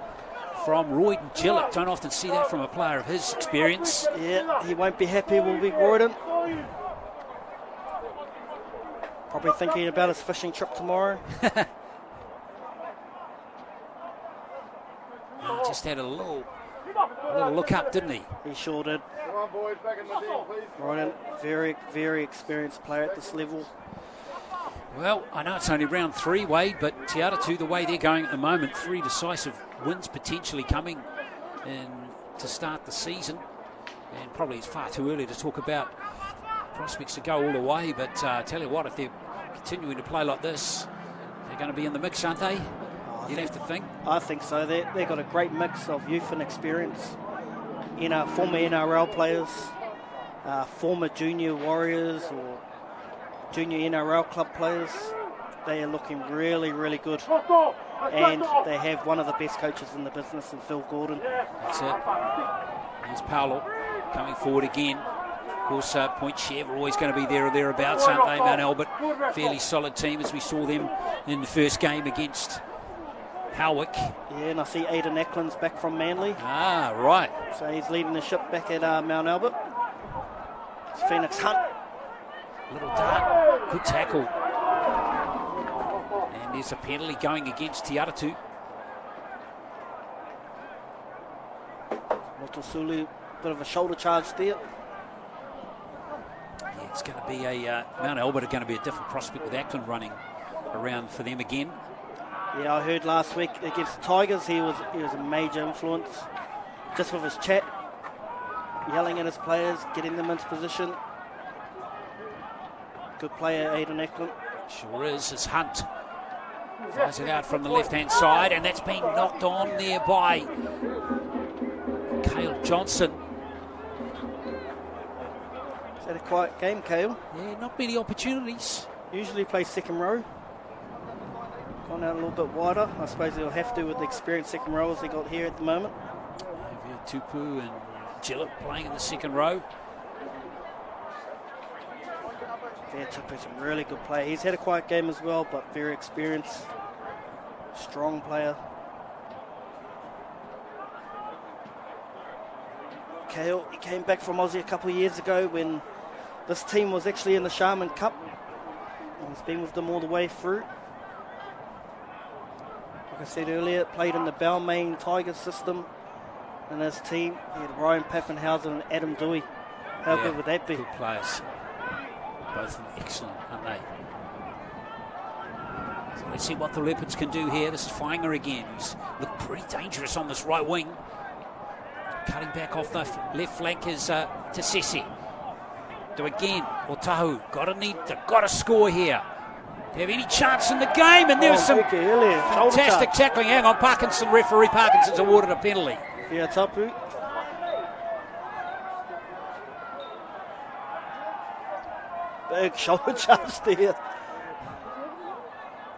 S1: from Royden Gillett. Don't often see that from a player of his experience.
S2: Yeah, he won't be happy, will be Royden. Probably thinking about his fishing trip tomorrow.
S1: He just had a little look up, didn't he?
S2: He sure did. Come on, boys, back in the team, please. Royden, very, very experienced player at this level.
S1: Well, I know it's only round 3, Wade, but Te Atatu, the way they're going at the moment, 3 decisive wins potentially coming in to start the season. And probably it's far too early to talk about prospects to go all the way, but tell you what, if they're continuing to play like this, they're going to be in the mix, aren't they? You'd have to think.
S2: I think so. They've got a great mix of youth and experience. Former NRL players, former junior Warriors or junior NRL club players. They are looking really, really good. And they have one of the best coaches in the business in Phil Gordon.
S1: That's it. Here's Paolo coming forward again. Of course, point share are always going to be there or thereabouts, aren't they, Mount Albert? Fairly solid team as we saw them in the first game against Howick.
S2: Yeah, and I see Aidan Eklund's back from Manly.
S1: Ah, right.
S2: So he's leading the ship back at Mount Albert. It's Phoenix Hunt.
S1: Little dart, good tackle. And there's a penalty going against Te Atatu.
S2: Motusulu, bit of a shoulder charge there.
S1: Yeah, it's going to be Mount Albert are going to be a different prospect with Auckland running around for them again.
S2: Yeah, I heard last week against the Tigers he was a major influence, just with his chat, yelling at his players, getting them into position. Good player, Aidan Eklund.
S1: Sure is. It's Hunt. Fires it out from the left-hand side, and that's been knocked on there by Cale Johnson.
S2: Is that a quiet game, Cale?
S1: Yeah, not many opportunities.
S2: Usually plays second row. Gone out a little bit wider. I suppose he'll have to with the experienced second rowers he got here at the moment.
S1: Tupu and Gillett playing in the second row.
S2: Tupu's a really good player. He's had a quiet game as well, but very experienced, strong player. Cale, he came back from Aussie a couple of years ago when this team was actually in the Sharman Cup. And he's been with them all the way through. Like I said earlier, played in the Balmain Tigers system in his team. He had Ryan Pappenhausen and Adam Dewey. How good would that be?
S1: Good players. Both of them excellent, aren't they? So let's see what the Leopards can do here. This is Fainga again, who's looked pretty dangerous on this right wing. Cutting back off the left flank is Tasesi. To again, Otahu. Got to score here. Do you have any chance in the game? And there's some fantastic tackling. Hang on, Parkinson, referee Parkinson's awarded a penalty.
S2: Te Atatu. Big shoulder charge there.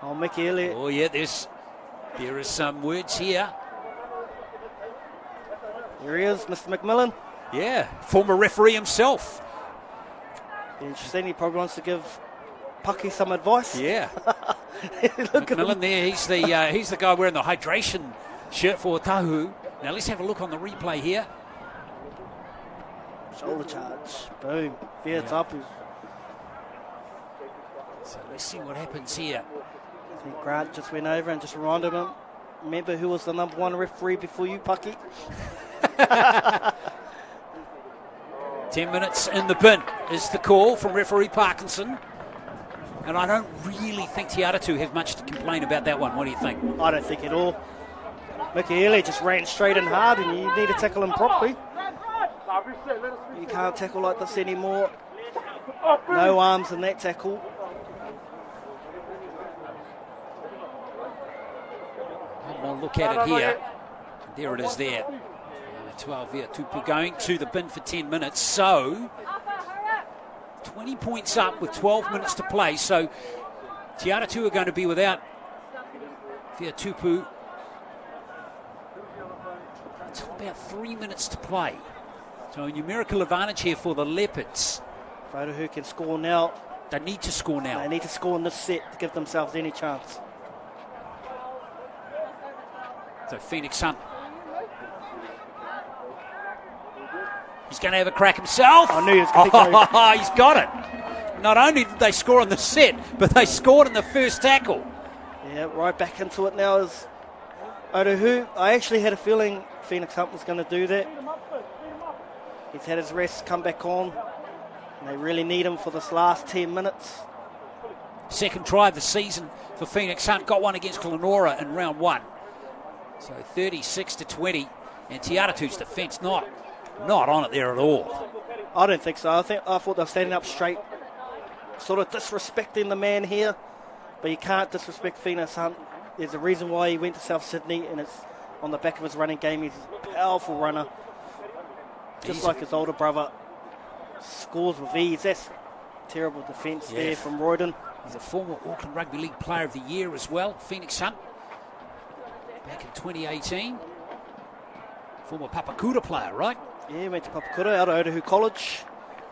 S2: Oh, Mickey Elliott.
S1: Oh yeah, there is some words here.
S2: Here he is, Mr. McMillan.
S1: Yeah, former referee himself.
S2: Interesting, he probably wants to give Pucky some advice.
S1: Yeah.
S2: Look at
S1: McMillan
S2: him
S1: there, he's the guy wearing the hydration shirt for Otahu. Now let's have a look on the replay here.
S2: Shoulder charge. Boom. Te Atatu.
S1: So let's see what happens here.
S2: I think Grant just went over and just reminded him, remember who was the number one referee before you, Pucky?
S1: 10 minutes in the bin is the call from referee Parkinson. And I don't really think Te Atatu have much to complain about that one. What do you think?
S2: I don't think at all. Mickey Elliott just ran straight and hard, and you need to tackle him properly. You can't tackle like this anymore. No arms in that tackle.
S1: One more look at it here. There it is there. 12 here, Tupu going to the bin for 10 minutes. So, 20 points up with 12 minutes to play. So, Te Atatu are going to be without Te Tupu. It's about 3 minutes to play. So, a numerical advantage here for the Leopards.
S2: Otahu can score now.
S1: They need to score now.
S2: They need to score in this set to give themselves any chance.
S1: So, Phoenix Hunt. He's going to have a crack himself.
S2: I knew he was going to go.
S1: He's got it. Not only did they score on the set, but they scored in the first tackle.
S2: Yeah, right back into it now is Otahu. I actually had a feeling Phoenix Hunt was going to do that. He's had his rest, come back on. And they really need him for this last 10 minutes.
S1: Second try of the season for Phoenix Hunt. Got one against Glenora in round one. So 36-20. And Te Atatu's defence not on it there at all.
S2: I don't think so. I thought they were standing up straight, sort of disrespecting the man here. But you can't disrespect Phoenix Hunt. There's a reason why he went to South Sydney, and it's on the back of his running game. He's a powerful runner. Just like his older brother. Scores with ease. That's terrible defence there from Royden.
S1: He's a former Auckland Rugby League Player of the Year as well, Phoenix Hunt. Back in 2018. Former Papakura player, right?
S2: Yeah, went to Papakura out of Otahu College.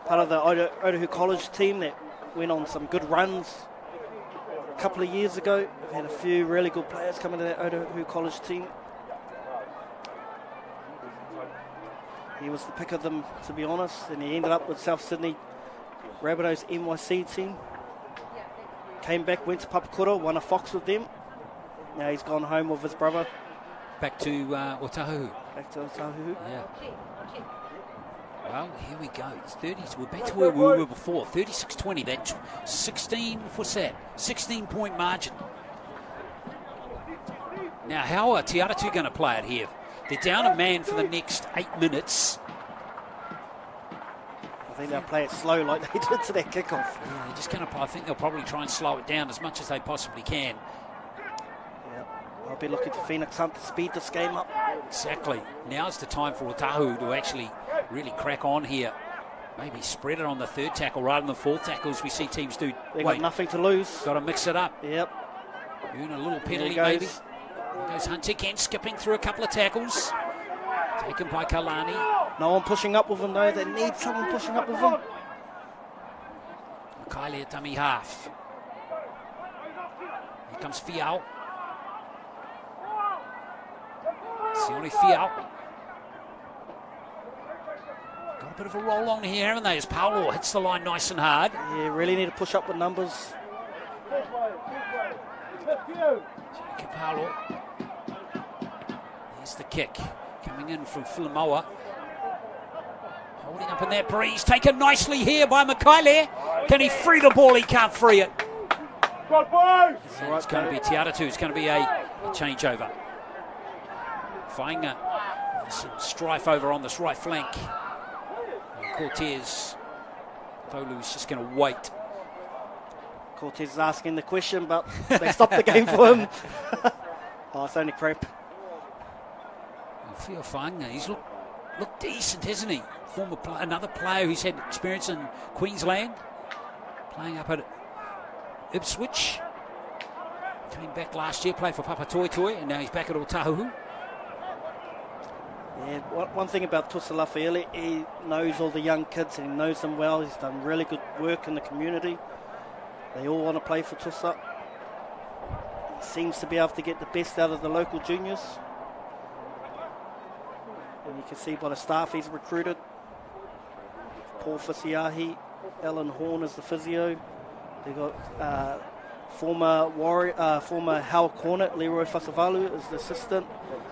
S2: Part of the Otahu College team that went on some good runs a couple of years ago. We've had a few really good players come into that Otahu College team. He was the pick of them, to be honest, and he ended up with South Sydney Rabbitohs NYC team. Came back, went to Papakura, won a Fox with them. Now he's gone home with his brother.
S1: Back to Otahuhu.
S2: Back to Otahuhu.
S1: Yeah. Well, here we go. It's 30s. We're back to where we were before. 36-20. That 16-point margin. Now, how are Te Atatu going to play it here? They're down a man for the next 8 minutes.
S2: I think they'll play it slow like they did to their kickoff.
S1: Yeah, they're just going to. I think they'll probably try and slow it down as much as they possibly can.
S2: I'll be looking to Phoenix Hunt to speed this game up.
S1: Exactly. Now's the time for Otahu to actually really crack on here. Maybe spread it on the third tackle rather than the fourth tackle, as we see teams do.
S2: They've got nothing to lose.
S1: Got to mix it up.
S2: Yep.
S1: Earn a little penalty maybe. There goes Hunt again, skipping through a couple of tackles. Taken by Kalani.
S2: No one pushing up with him though. They need someone pushing up with him.
S1: Kylie at dummy half. Here comes Fiao. Sione Fiao. Got a bit of a roll on here, haven't they? As Paulo hits the line nice and hard.
S2: Yeah, really need to push up the numbers.
S1: Jack Paulo. There's the kick. Coming in from Filamoa. Holding up in that breeze. Taken nicely here by Makaile. Can he free the ball? He can't free it. It's going to be Te Atatu. It's going to be a changeover. Whainga, some strife over on this right flank. And Cortez, Tolu's just going to wait.
S2: Cortez is asking the question, but they stopped the game for him. Oh, it's only crap.
S1: Fio Whainga, he's looked decent, hasn't he? Another player who's had experience in Queensland, playing up at Ipswich. Came back last year, played for Papatoetoe, and now he's back at Otahuhu.
S2: Yeah, one thing about Tusa Lafaele, he knows all the young kids and he knows them well. He's done really good work in the community. They all want to play for Tusa. He seems to be able to get the best out of the local juniors. And you can see by the staff he's recruited. Paul Fisiahi, Alan Horn is the physio. They've got former Howard Cornet, Leroy Fasavalu is the assistant.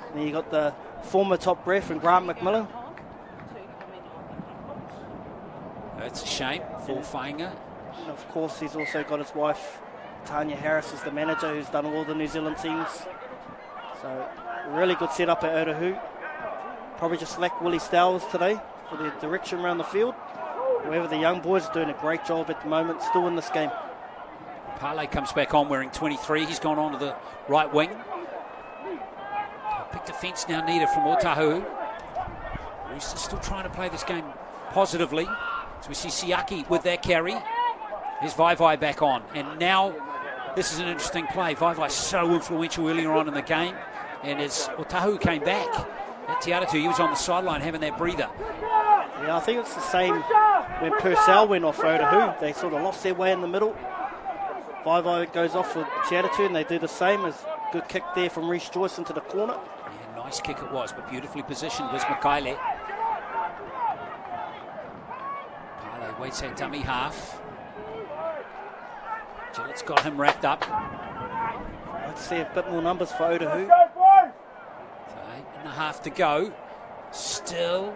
S2: And then you got the former top ref and Grant McMillan.
S1: That's a shame for Whainga.
S2: And of course he's also got his wife Tanya Harris as the manager, who's done all the New Zealand teams. So really good setup at Otahuhu. Probably just lack Willie Stowers today for the direction around the field. However, the young boys are doing a great job at the moment, still in this game.
S1: Pale comes back on wearing 23. He's gone on to the right wing. A big defence now needed from Otahuhu. Roosters still trying to play this game positively. So we see Siaki with that carry. Here's Vaivai back on. And now this is an interesting play. Vaivai so influential earlier on in the game. And as Otahuhu came back at Te Atatu, he was on the sideline having that breather.
S2: Yeah, I think it's the same when Purcell went off Otahuhu. They sort of lost their way in the middle. Vaivai goes off with Te Atatu and they do the same. As good kick there from Reece Joyce into the corner.
S1: Yeah, nice kick it was, but beautifully positioned was Makaile. Pale waits that dummy half. Gillett's got him wrapped up.
S2: Let's see a bit more numbers for Otahuhu.
S1: So 8.5 to go. Still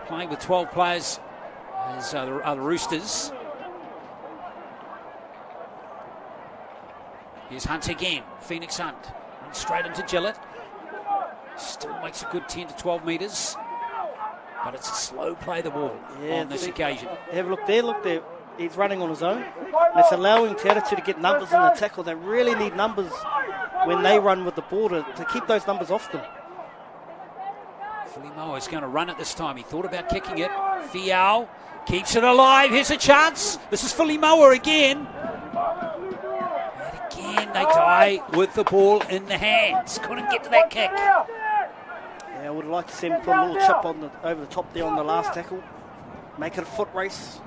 S1: playing with 12 players as the Roosters. Here's Hunt again. Phoenix Hunt. And straight into Gillett. Still makes a good 10 to 12 metres. But it's a slow play the ball on this occasion.
S2: Have a look there, look there. He's running on his own. And it's allowing Te Atatu to get numbers in the tackle. They really need numbers when they run with the ball to keep those numbers off them.
S1: Fulimoa is going to run it this time. He thought about kicking it. Fiao keeps it alive. Here's a chance. This is Fulimoa again. And again, they die with the ball in the hands. Couldn't get to that kick.
S2: Yeah, I would like to see him put a little chip on over the top there on the last tackle. Make it a foot race.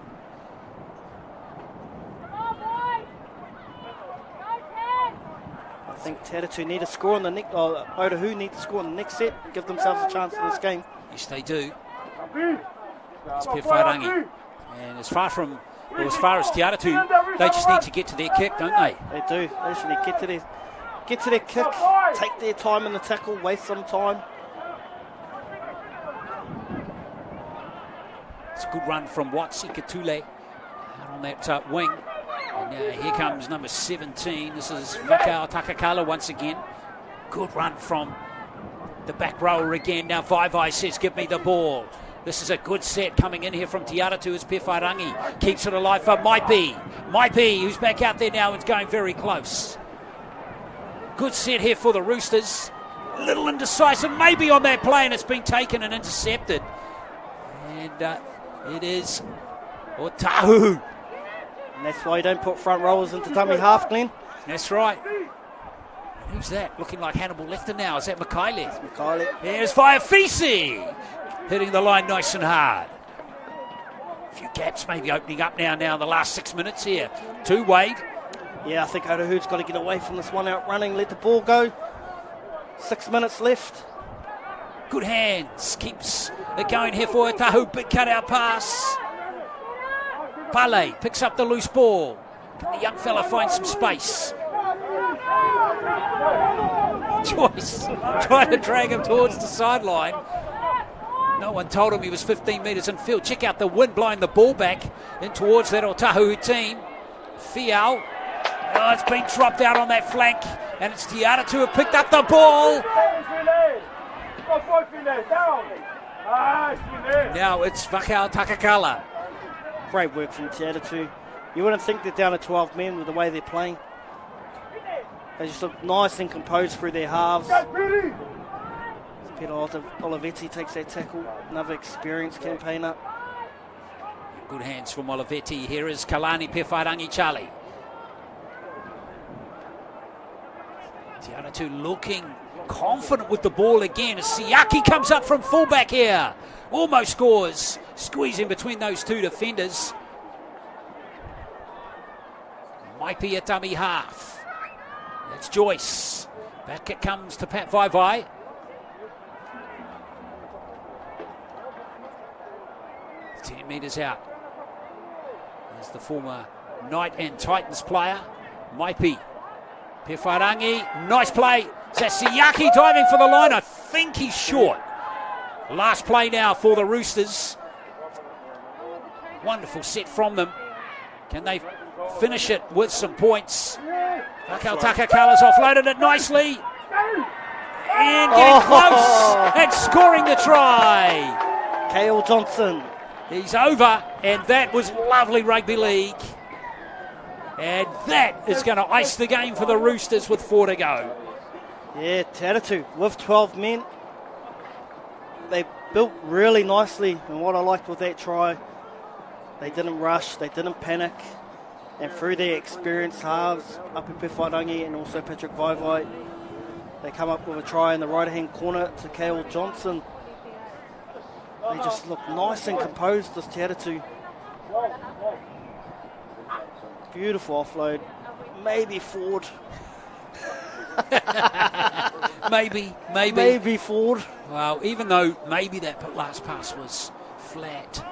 S2: I think Te Atatu need to score on the next. Otahuhu need to score on the next set. Give themselves a chance in this game.
S1: Yes, they do. It's Pewhairangi. And as far as Te Atatu, they just need to get to their kick, don't they?
S2: They do. They should get to their kick. Take their time in the tackle. Waste some time.
S1: It's a good run from Watsi Katule out on that wing. And here comes number 17. This is Vikao Takakala once again. Good run from the back rower again. Now Vaivai says, give me the ball. This is a good set coming in here from Te Atatu as Pewhairangi keeps it alive for Maipi, who's back out there now and going very close. Good set here for the Roosters. A little indecisive maybe on that play, and it's been taken and intercepted. And it is Otahuhu.
S2: And that's why you don't put front rowers into dummy half, Glenn.
S1: That's right. Who's that? Looking like Hannibal Lecter now. Is that Makaile?
S2: It's Makaile.
S1: Here's Vaiafisi hitting the line nice and hard. A few gaps maybe opening up now in the last 6 minutes here. To Wade.
S2: Yeah, I think Otahuhu's got to get away from this one out running. Let the ball go. 6 minutes left.
S1: Good hands. Keeps it going here for Otahuhu. Big cutout pass. Pale picks up the loose ball. Can the young fella find some space? Joyce trying to drag him towards the sideline. No one told him he was 15 metres in field. Check out the wind blowing the ball back in towards that Otahuhu team. Fiao Oh, it's been dropped out on that flank, and it's Te Atatu who picked up the ball. Now it's Vakau Takakala.
S2: Great work from Te Atatu. You wouldn't think they're down to 12 men with the way they're playing. They just look nice and composed through their halves. Peter Olivetti takes that tackle, another experienced campaigner.
S1: Good hands from Olivetti. Here is Kalani Pewhairangi Charlie. Te Atatu looking confident with the ball again as Siaki comes up from fullback here. Almost scores. Squeezing between those two defenders. Might be a dummy half. That's Joyce. Back it comes to Pat Vaivai. Metres out. There's the former Knight and Titans player, Maipi. Pewhairangi, nice play. Sasiaki diving for the line. I think he's short. Last play now for the Roosters. Wonderful set from them. Can they finish it with some points? Vakau Takakala's offloaded it nicely. And getting close and scoring the try.
S2: Kale Johnson.
S1: He's over, and that was lovely rugby league. And that is going to ice the game for the Roosters with 4 to go.
S2: Yeah, Te Atatu with 12 men. They built really nicely, and what I liked with that try, they didn't rush, they didn't panic, and through their experienced halves, up in Pewhairangi and also Patrick Vaivai, they come up with a try in the right-hand corner to Kale Johnson. They just look nice and composed, this Te Atatu. Beautiful offload. Maybe forward. Maybe forward.
S1: Well, even though maybe that last pass was flat,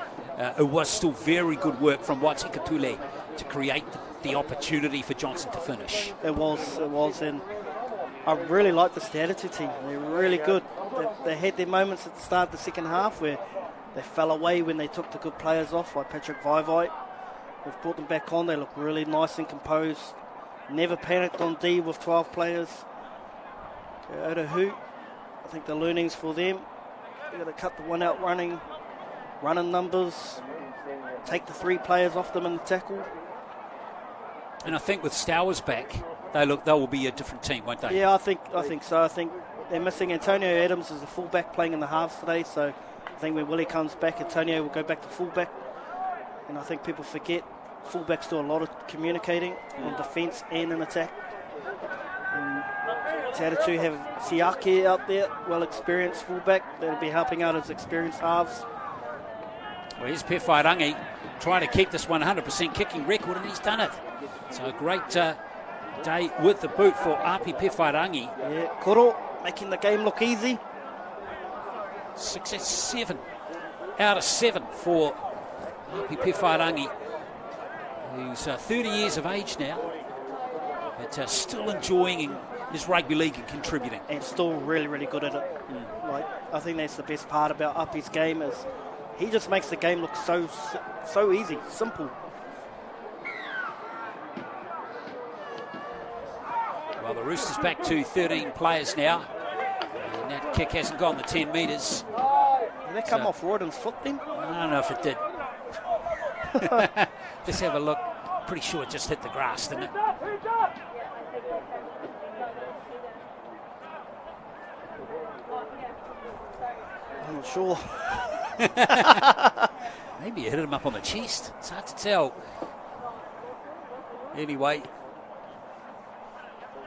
S1: it was still very good work from Watikatule to create the opportunity for Johnson to finish.
S2: It was, and I really like this Te Atatu team. They're really good. They had their moments at the start of the second half where they fell away when they took the good players off, like Patrick Vaivai. We've brought them back on. They look really nice and composed. Never panicked on D with 12 players. Otahuhu, I think the learnings for them, they've got to cut the one out running numbers, take the 3 players off them in the tackle.
S1: And I think with Stowers back, they will be a different team, won't they?
S2: Yeah, I think so. I think they're missing Antonio Adams as a fullback playing in the halves today, so I think when Willie comes back, Antonio will go back to fullback. And I think people forget fullbacks do a lot of communicating on defence and in attack. And Te Atatu have Siaki out there, well-experienced fullback. That'll be helping out his experienced halves.
S1: Well, here's Pewhairangi trying to keep this 100% kicking record, and he's done it. So a great day with the boot for Api Pewhairangi.
S2: Yeah, Koro making the game look easy.
S1: 7 out of 7 for Api Pewhairangi, who's 30 years of age now, but still enjoying his rugby league and contributing.
S2: And still really, really good at it. Like, I think that's the best part about Api's game is he just makes the game look so easy, simple.
S1: Well, the Roosters back to 13 players now, and that kick hasn't gone the 10 metres.
S2: Did that come off Royden's foot then?
S1: I don't know if it did. Let's have a look. Pretty sure it just hit the grass, didn't it?
S2: I'm not sure.
S1: Maybe it hit him up on the chest. It's hard to tell. Anyway,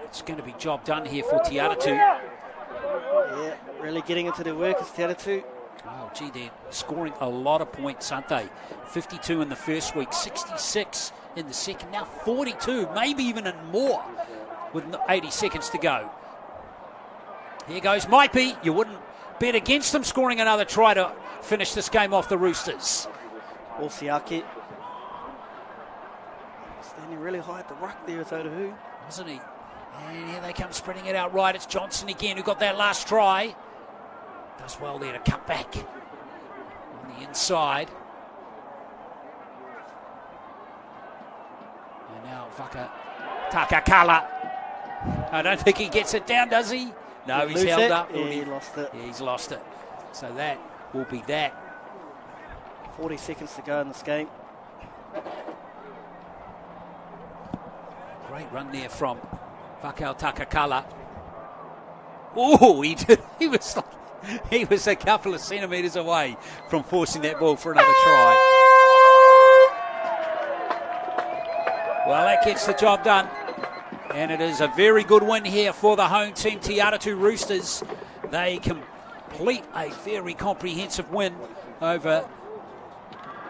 S1: it's going to be job done here for Te Atatu.
S2: Yeah, really getting into their work as Te Atatu.
S1: Oh, gee, they're scoring a lot of points, aren't they? 52 in the first week, 66 in the second, now 42, maybe even more with 80 seconds to go. Here goes Maipi. You wouldn't bet against them scoring another try to finish this game off the Roosters.
S2: Siaki standing really high at the ruck there as Otahuhu.
S1: Wasn't he? And here they come spreading it out right. It's Johnson again who got that last try. Does well there to cut back on the inside. And now Vaka Takakala. I don't think he gets it down, does he? No, he's held up.
S2: Yeah, he lost it.
S1: Yeah, he's lost it. So that will be that.
S2: 40 seconds to go in this game.
S1: Great run there from Vakau Takakala. Oh, he did. He was a couple of centimetres away from forcing that ball for another try. Well, that gets the job done. And it is a very good win here for the home team, Te Atatu Roosters. They complete a very comprehensive win over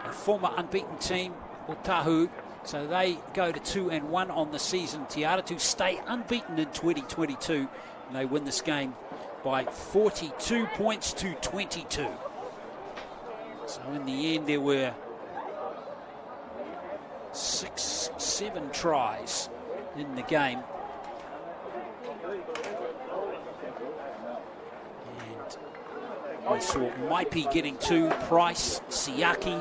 S1: a former unbeaten team, Otahuhu. So they go to 2-1 on the season. Te Atatu stay unbeaten in 2022. And they win this game by 42 points to 22. So in the end, there were 6-7 tries in the game. And we saw Maipi getting 2, Price, Siaki,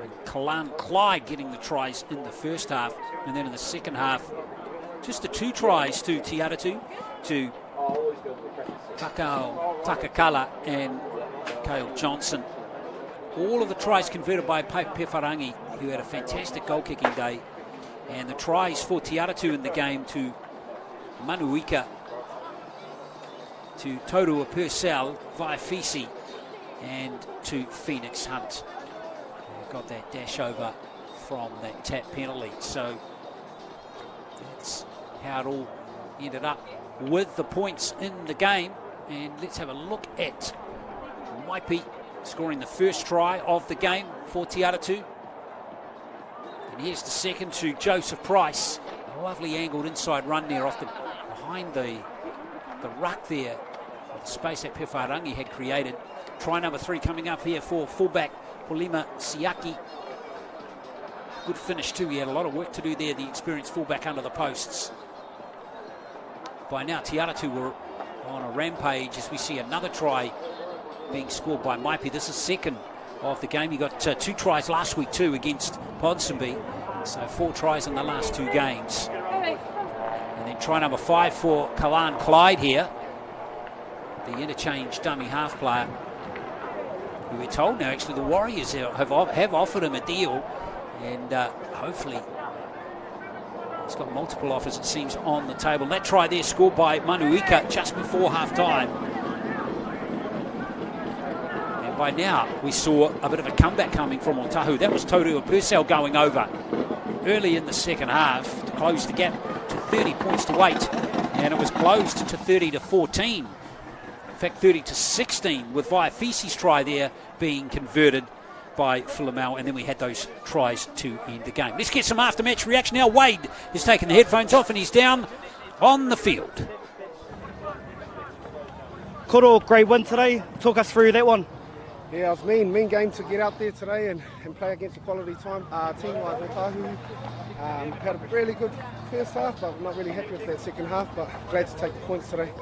S1: and Kalan Clyde getting the tries in the first half. And then in the second half, just the 2 tries to Te Atatu, to Vakau Takakala and Cale Johnson. All of the tries converted by Pewharangi, who had a fantastic goal-kicking day. And the tries for Te Atatu in the game to Manuika, to Toru Purcell, Vaifisi, and to Phoenix Hunt. Who got that dash over from that tap penalty. So that's how it all ended up with the points in the game. And let's have a look at Maipi scoring the first try of the game for Te Atatu. And here's the second to Joseph Price. A lovely angled inside run there off behind the ruck there. The space that Pewharangi had created. Try number 3 coming up here for fullback Polima Siaki. Good finish too. He had a lot of work to do there, the experienced fullback under the posts. By now, Te Atatu were on a rampage as we see another try being scored by Maipi. This is second of the game. He got 2 tries last week too against Ponsonby. So 4 tries in the last 2 games. And then try number 5 for Kalan Clyde here. The interchange dummy half player. We're told now actually the Warriors have offered him a deal. And hopefully he's got multiple offers, it seems, on the table. That try there scored by Manuika just before half-time. And by now, we saw a bit of a comeback coming from Otahuhu. That was Toru Purcell going over early in the second half to close the gap to 30 points to 8. And it was closed to 30 to 14. In fact, 30 to 16 with Vaifisi's try there being converted by Philemel, and then we had those tries to end the game. Let's get some after-match reaction now. Wade has taken the headphones off and he's down on the field.
S2: Koro, great win today. Talk us through that one.
S7: Yeah, it was mean game to get out there today and play against a quality team like Otahuhu. Had a really good first half, but not really happy with that second half, but glad to take the points today.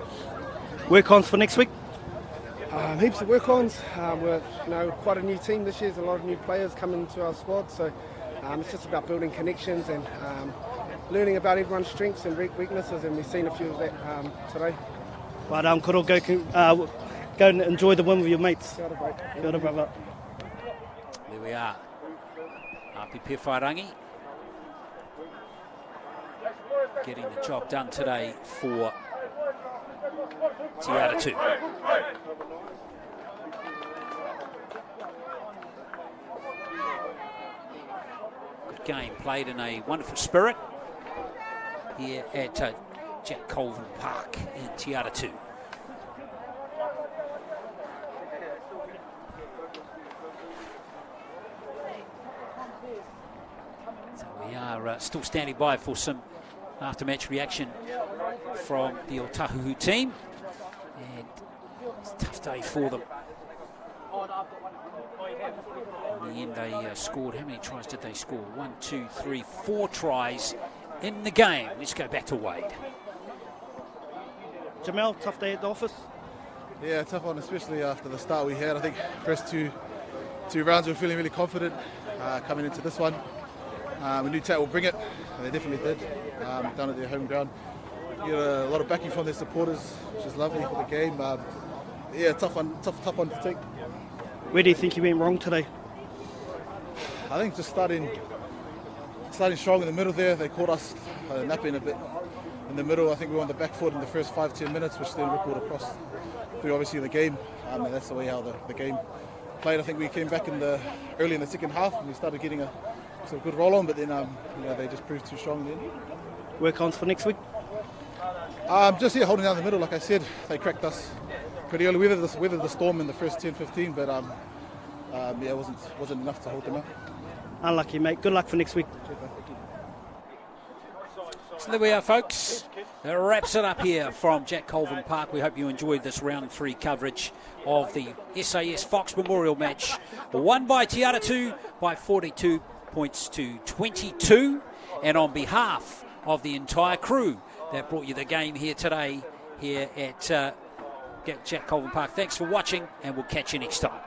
S2: Work-ons for next week?
S7: Heaps of work-ons. We're quite a new team this year. There's a lot of new players coming to our squad, so it's just about building connections and learning about everyone's strengths and weaknesses, and we've seen a few of that today.
S2: Right, Koro, go and enjoy the win with your mates.
S7: Kia ora, mate.
S2: Kia ora, brother.
S1: There we are. Api Pewharangi getting the job done today for Te Atatu. Good game played in a wonderful spirit here at Jack Colvin Park in Te Atatu. So we are still standing by for some after-match reaction from the Otahuhu team, and it's a tough day for them. In the end, they scored, how many tries did they score? 1, 2, 3, 4 tries in the game. Let's go back to Wade.
S2: Jamel, tough day at the office?
S8: Yeah, tough one, especially after the start we had. I think first two rounds we were feeling really confident coming into this one. We knew Tat would bring it, and they definitely did, down at their home ground. You know, a lot of backing from their supporters, which is lovely for the game. Yeah, tough one to take.
S2: Where do you think you went wrong today?
S8: I think just starting strong in the middle there. They caught us napping a bit in the middle. I think we were on the back foot in the first 5-10 minutes, which then rippled across through obviously the game. And that's the way how the game played. I think we came back early in the second half and we started getting a good roll on, but then they just proved too strong then.
S2: Work-ons for next week?
S8: Just here holding down the middle. Like I said, they cracked us pretty early. Weathered the storm in the first 10-15, but it wasn't enough to hold them up.
S2: Unlucky, mate. Good luck for next week.
S1: So there we are, folks. That wraps it up here from Jack Colvin Park. We hope you enjoyed this round 3 coverage of the SAS Fox Memorial match. Won by Te Atatu by 42 points to 22. And on behalf of the entire crew that brought you the game here today, here at Jack Colvin Park, thanks for watching, and we'll catch you next time.